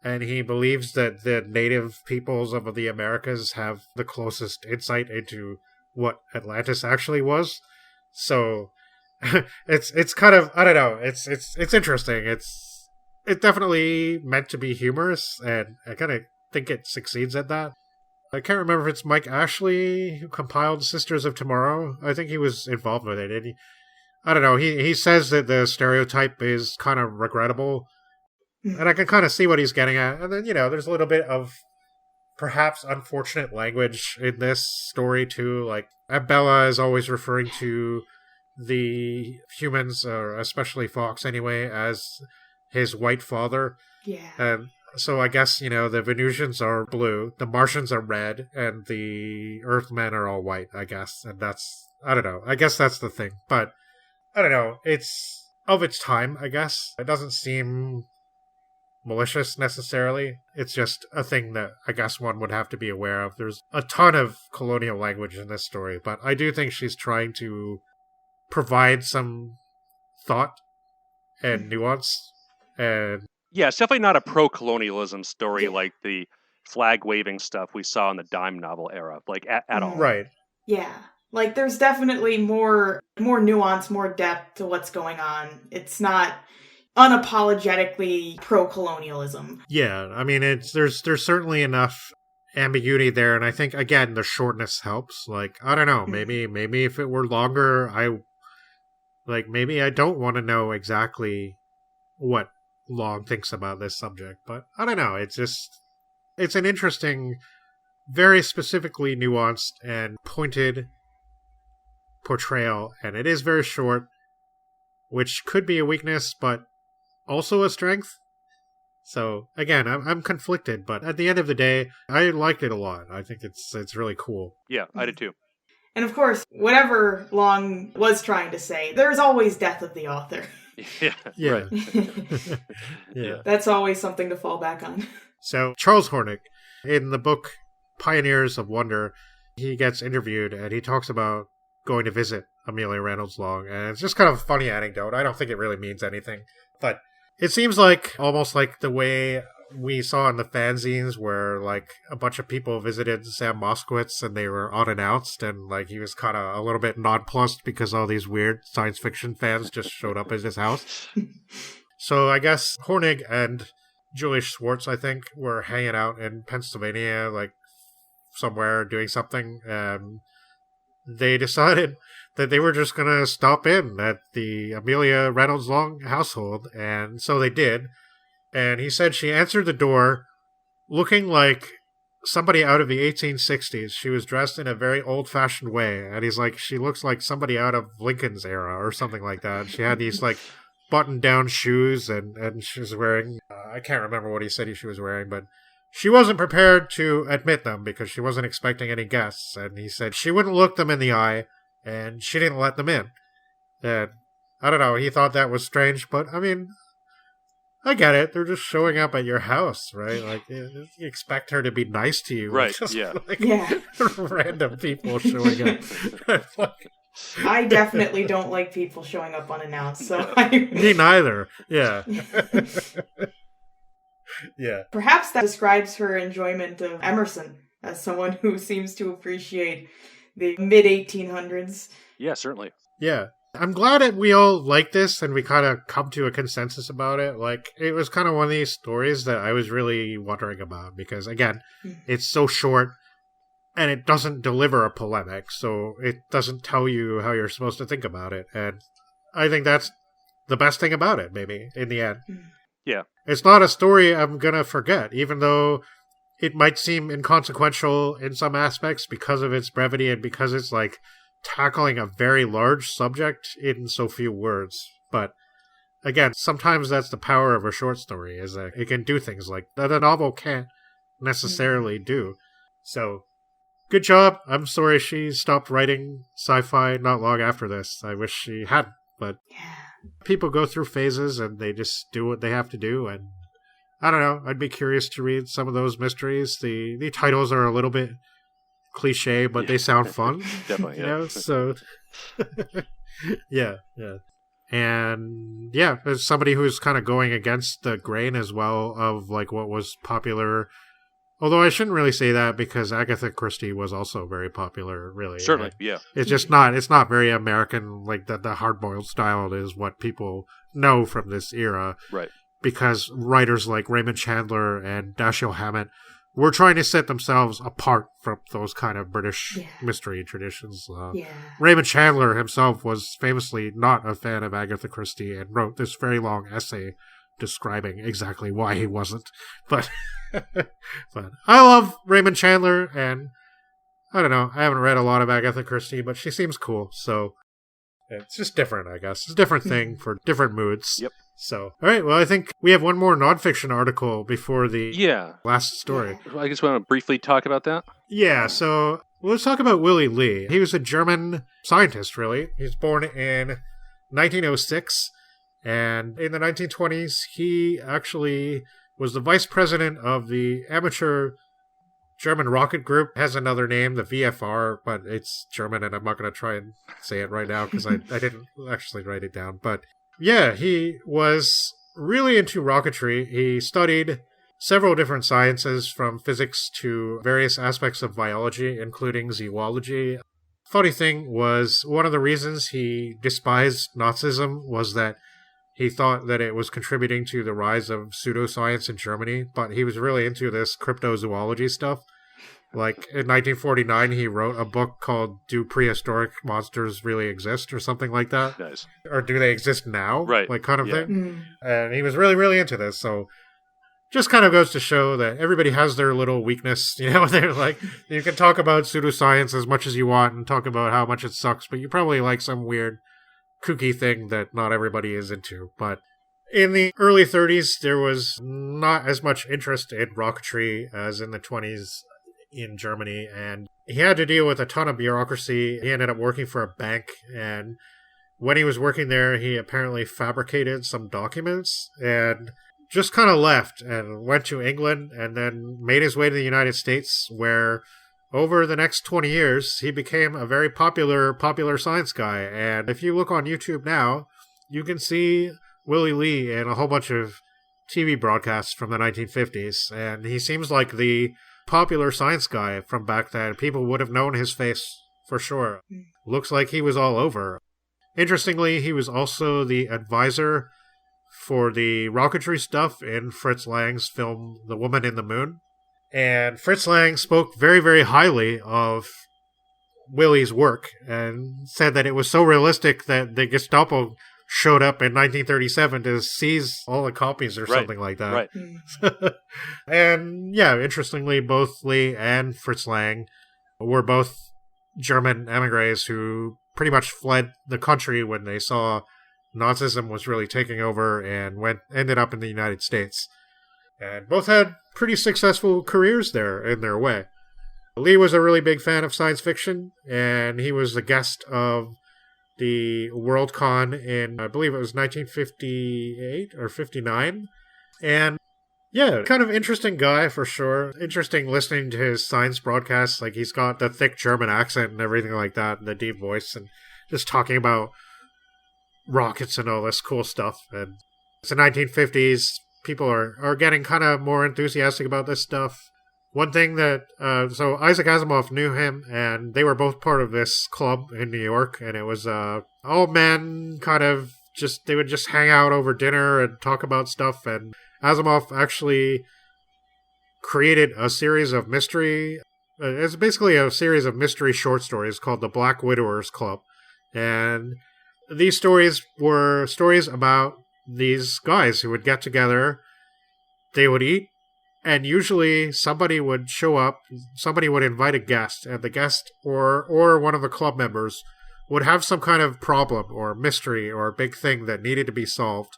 And he believes that the native peoples of the Americas have the closest insight into what Atlantis actually was. So it's kind of, I don't know, it's interesting. It's definitely meant to be humorous, and I kind of think it succeeds at that. I can't remember if it's Mike Ashley who compiled Sisters of Tomorrow. I think he was involved with it. And I don't know, he says that the stereotype is kind of regrettable, and I can kind of see what he's getting at. And then, you know, there's a little bit of perhaps unfortunate language in this story too. Like, Bella is always referring to the humans, or especially Fox anyway, as his white father. Yeah. And so I guess, you know, the Venusians are blue, the Martians are red, and the Earthmen are all white, I guess. And that's, I don't know, I guess that's the thing. But, I don't know, it's of its time, I guess. It doesn't seem malicious necessarily. It's just a thing that I guess one would have to be aware of. There's a ton of colonial language in this story, but I do think she's trying to provide some thought and nuance. And yeah, it's definitely not a pro-colonialism story like the flag-waving stuff we saw in the dime novel era, like at all. Right. Yeah. Like, there's definitely more nuance, more depth to what's going on. It's not unapologetically pro-colonialism. Yeah, I mean, there's certainly enough ambiguity there, and I think, again, the shortness helps. Like, I don't know, maybe if it were longer, maybe I don't want to know exactly what Long thinks about this subject, but I don't know, it's an interesting, very specifically nuanced and pointed portrayal, and it is very short, which could be a weakness, but also a strength. So again, I'm conflicted, but at the end of the day, I liked it a lot. I think it's really cool. Yeah, I did too. And of course, whatever Long was trying to say, there's always death of the author. Yeah. Right. Yeah. That's always something to fall back on. So Charles Hornick, in the book Pioneers of Wonder, he gets interviewed and he talks about going to visit Amelia Reynolds Long, and it's just kind of a funny anecdote. I don't think it really means anything, but it seems like almost like the way we saw in the fanzines where like a bunch of people visited Sam Moskowitz and they were unannounced, and like he was kind of a little bit nonplussed because all these weird science fiction fans just showed up at his house. So I guess Hornig and Julius Schwartz, I think, were hanging out in Pennsylvania, like somewhere doing something. They decided that they were just going to stop in at the Amelia Reynolds Long household, and so they did. And he said she answered the door looking like somebody out of the 1860s. She was dressed in a very old-fashioned way, and he's like, she looks like somebody out of Lincoln's era or something like that. And she had these like button-down shoes, and she was wearing, I can't remember what he said she was wearing, but she wasn't prepared to admit them because she wasn't expecting any guests. And he said she wouldn't look them in the eye, and she didn't let them in. And I don't know, he thought that was strange, but I mean, I get it. They're just showing up at your house, right? Like, you expect her to be nice to you. Right, Just, yeah. like, Yeah. random people showing up. Like, I definitely don't like people showing up unannounced, so me neither. Yeah. Yeah. Perhaps that describes her enjoyment of Emerson as someone who seems to appreciate the mid-1800s. Yeah, certainly. Yeah. I'm glad that we all like this and we kind of come to a consensus about it. Like, it was kind of one of these stories that I was really wondering about because, again, it's so short and it doesn't deliver a polemic, so it doesn't tell you how you're supposed to think about it. And I think that's the best thing about it, maybe, in the end. Yeah. It's not a story I'm going to forget, even though it might seem inconsequential in some aspects because of its brevity and because it's, like, tackling a very large subject in so few words. But again, sometimes that's the power of a short story, is that it can do things like that a novel can't necessarily do. So, good job. I'm sorry she stopped writing sci-fi not long after this. I wish she hadn't, but people go through phases and they just do what they have to do, and I don't know, I'd be curious to read some of those mysteries. The titles are a little bit cliche, but they sound fun. Definitely, yeah. You know, so yeah. And yeah, as somebody who's kind of going against the grain as well of like what was popular, although I shouldn't really say that because Agatha Christie was also very popular, really. Certainly, yeah. It's just it's not very American, like the hard-boiled style is what people know from this era. Right. Because writers like Raymond Chandler and Dashiell Hammett were trying to set themselves apart from those kind of British mystery traditions. Raymond Chandler himself was famously not a fan of Agatha Christie and wrote this very long essay describing exactly why he wasn't. But I love Raymond Chandler, and I don't know, I haven't read a lot of Agatha Christie, but she seems cool, so it's just different, I guess. It's a different thing for different moods. Yep. So, all right, well, I think we have one more nonfiction article before the last story. I just want to briefly talk about that. Yeah, so let's talk about Willy Lee. He was a German scientist, really. He was born in 1906, and in the 1920s, he actually was the vice president of the amateur German rocket group. It has another name, the VFR, but it's German, and I'm not going to try and say it right now because I didn't actually write it down. But yeah, he was really into rocketry. He studied several different sciences, from physics to various aspects of biology, including zoology. Funny thing was, one of the reasons he despised Nazism was that he thought that it was contributing to the rise of pseudoscience in Germany, but he was really into this cryptozoology stuff. Like, in 1949, he wrote a book called Do Prehistoric Monsters Really Exist? Or something like that. Nice. Or do they exist now? Right. Like, kind of thing. And he was really, really into this, so just kind of goes to show that everybody has their little weakness. You know, they're like, you can talk about pseudoscience as much as you want and talk about how much it sucks, but you probably like some weird kooky thing that not everybody is into. But in the early 30s, there was not as much interest in rocketry as in the 20s in Germany, and he had to deal with a ton of bureaucracy. He ended up working for a bank, and when he was working there, he apparently fabricated some documents and just kind of left and went to England and then made his way to the United States, where over the next 20 years, he became a very popular science guy. And if you look on YouTube now, you can see Willy Lee in a whole bunch of TV broadcasts from the 1950s. And he seems like the popular science guy from back then. People would have known his face for sure. Looks like he was all over. Interestingly, he was also the advisor for the rocketry stuff in Fritz Lang's film The Woman in the Moon. And Fritz Lang spoke very, very highly of Willy's work and said that it was so realistic that the Gestapo showed up in 1937 to seize all the copies or something like that. Right. And yeah, interestingly, both Lee and Fritz Lang were both German emigres who pretty much fled the country when they saw Nazism was really taking over and ended up in the United States. And both had pretty successful careers there in their way. Lee was a really big fan of science fiction, and he was the guest of the Worldcon in, I believe it was 1958 or 59. And yeah, kind of interesting guy for sure. Interesting listening to his science broadcasts. Like, he's got the thick German accent and everything like that, and the deep voice, and just talking about rockets and all this cool stuff. And it's the 1950s. People are getting kind of more enthusiastic about this stuff. One thing that, so Isaac Asimov knew him, and they were both part of this club in New York, and it was all men kind of they would just hang out over dinner and talk about stuff, and Asimov actually created a series of mystery, it's basically a series of mystery short stories called the Black Widowers Club, and these stories were stories about these guys who would get together, they would eat, and usually somebody would show up, somebody would invite a guest, and the guest or one of the club members would have some kind of problem or mystery or big thing that needed to be solved.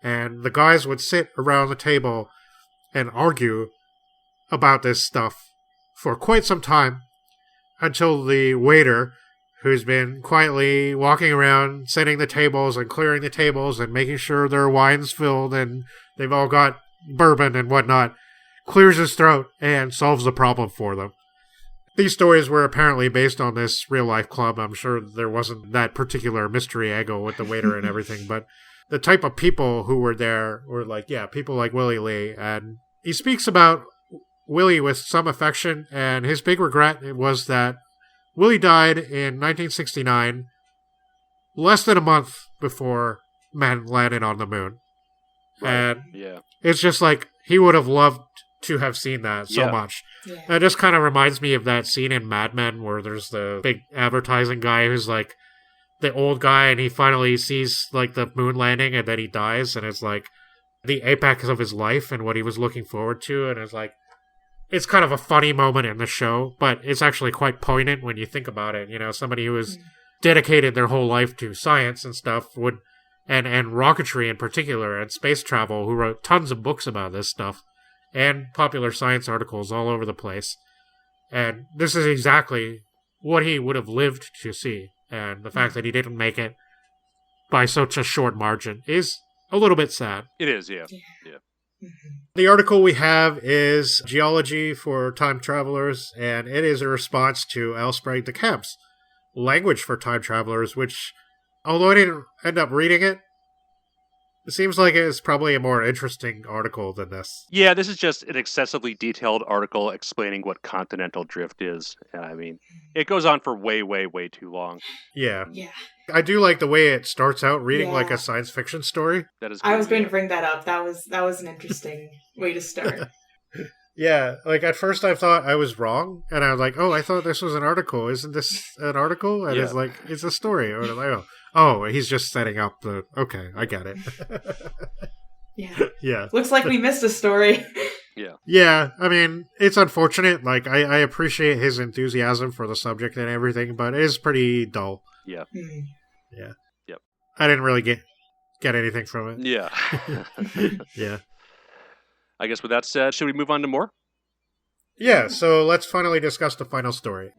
And the guys would sit around the table and argue about this stuff for quite some time until the waiter, who's been quietly walking around, setting the tables and clearing the tables and making sure their wine's filled and they've all got bourbon and whatnot, clears his throat and solves the problem for them. These stories were apparently based on this real-life club. I'm sure there wasn't that particular mystery angle with the waiter and everything, but the type of people who were there were people like Willie Lee. And he speaks about Willie with some affection, and his big regret was that Willie died in 1969, less than a month before man landed on the moon. Right. And it's just like, he would have loved to have seen that so much. Yeah. It just kind of reminds me of that scene in Mad Men where there's the big advertising guy who's like the old guy, and he finally sees like the moon landing, and then he dies, and it's like the apex of his life and what he was looking forward to. And it's like, it's kind of a funny moment in the show, but it's actually quite poignant when you think about it. You know, somebody who has dedicated their whole life to science and stuff would, and rocketry in particular, and space travel, who wrote tons of books about this stuff and popular science articles all over the place. And this is exactly what he would have lived to see. And the fact that he didn't make it by such a short margin is a little bit sad. It is, yeah. The article we have is Geology for Time Travelers, and it is a response to L. Sprague de Camp's Language for Time Travelers, which, although I didn't end up reading it, it seems like it's probably a more interesting article than this. Yeah, this is just an excessively detailed article explaining what continental drift is. I mean, it goes on for way, way, way too long. Yeah. I do like the way it starts out reading like a science fiction story. That is. I was going to bring that up. That was an interesting way to start. Yeah, like at first I thought I was wrong, and I was like, oh, I thought this was an article. Isn't this an article? And it's like, it's a story. And I'm like, oh, he's just setting up the, okay, I get it. Yeah. Looks like we missed a story. Yeah, I mean, it's unfortunate. Like, I appreciate his enthusiasm for the subject and everything, but it is pretty dull. Yeah. Yeah. Yep. I didn't really get anything from it. Yeah. Yeah. I guess with that said, should we move on to more? Yeah, so let's finally discuss the final story.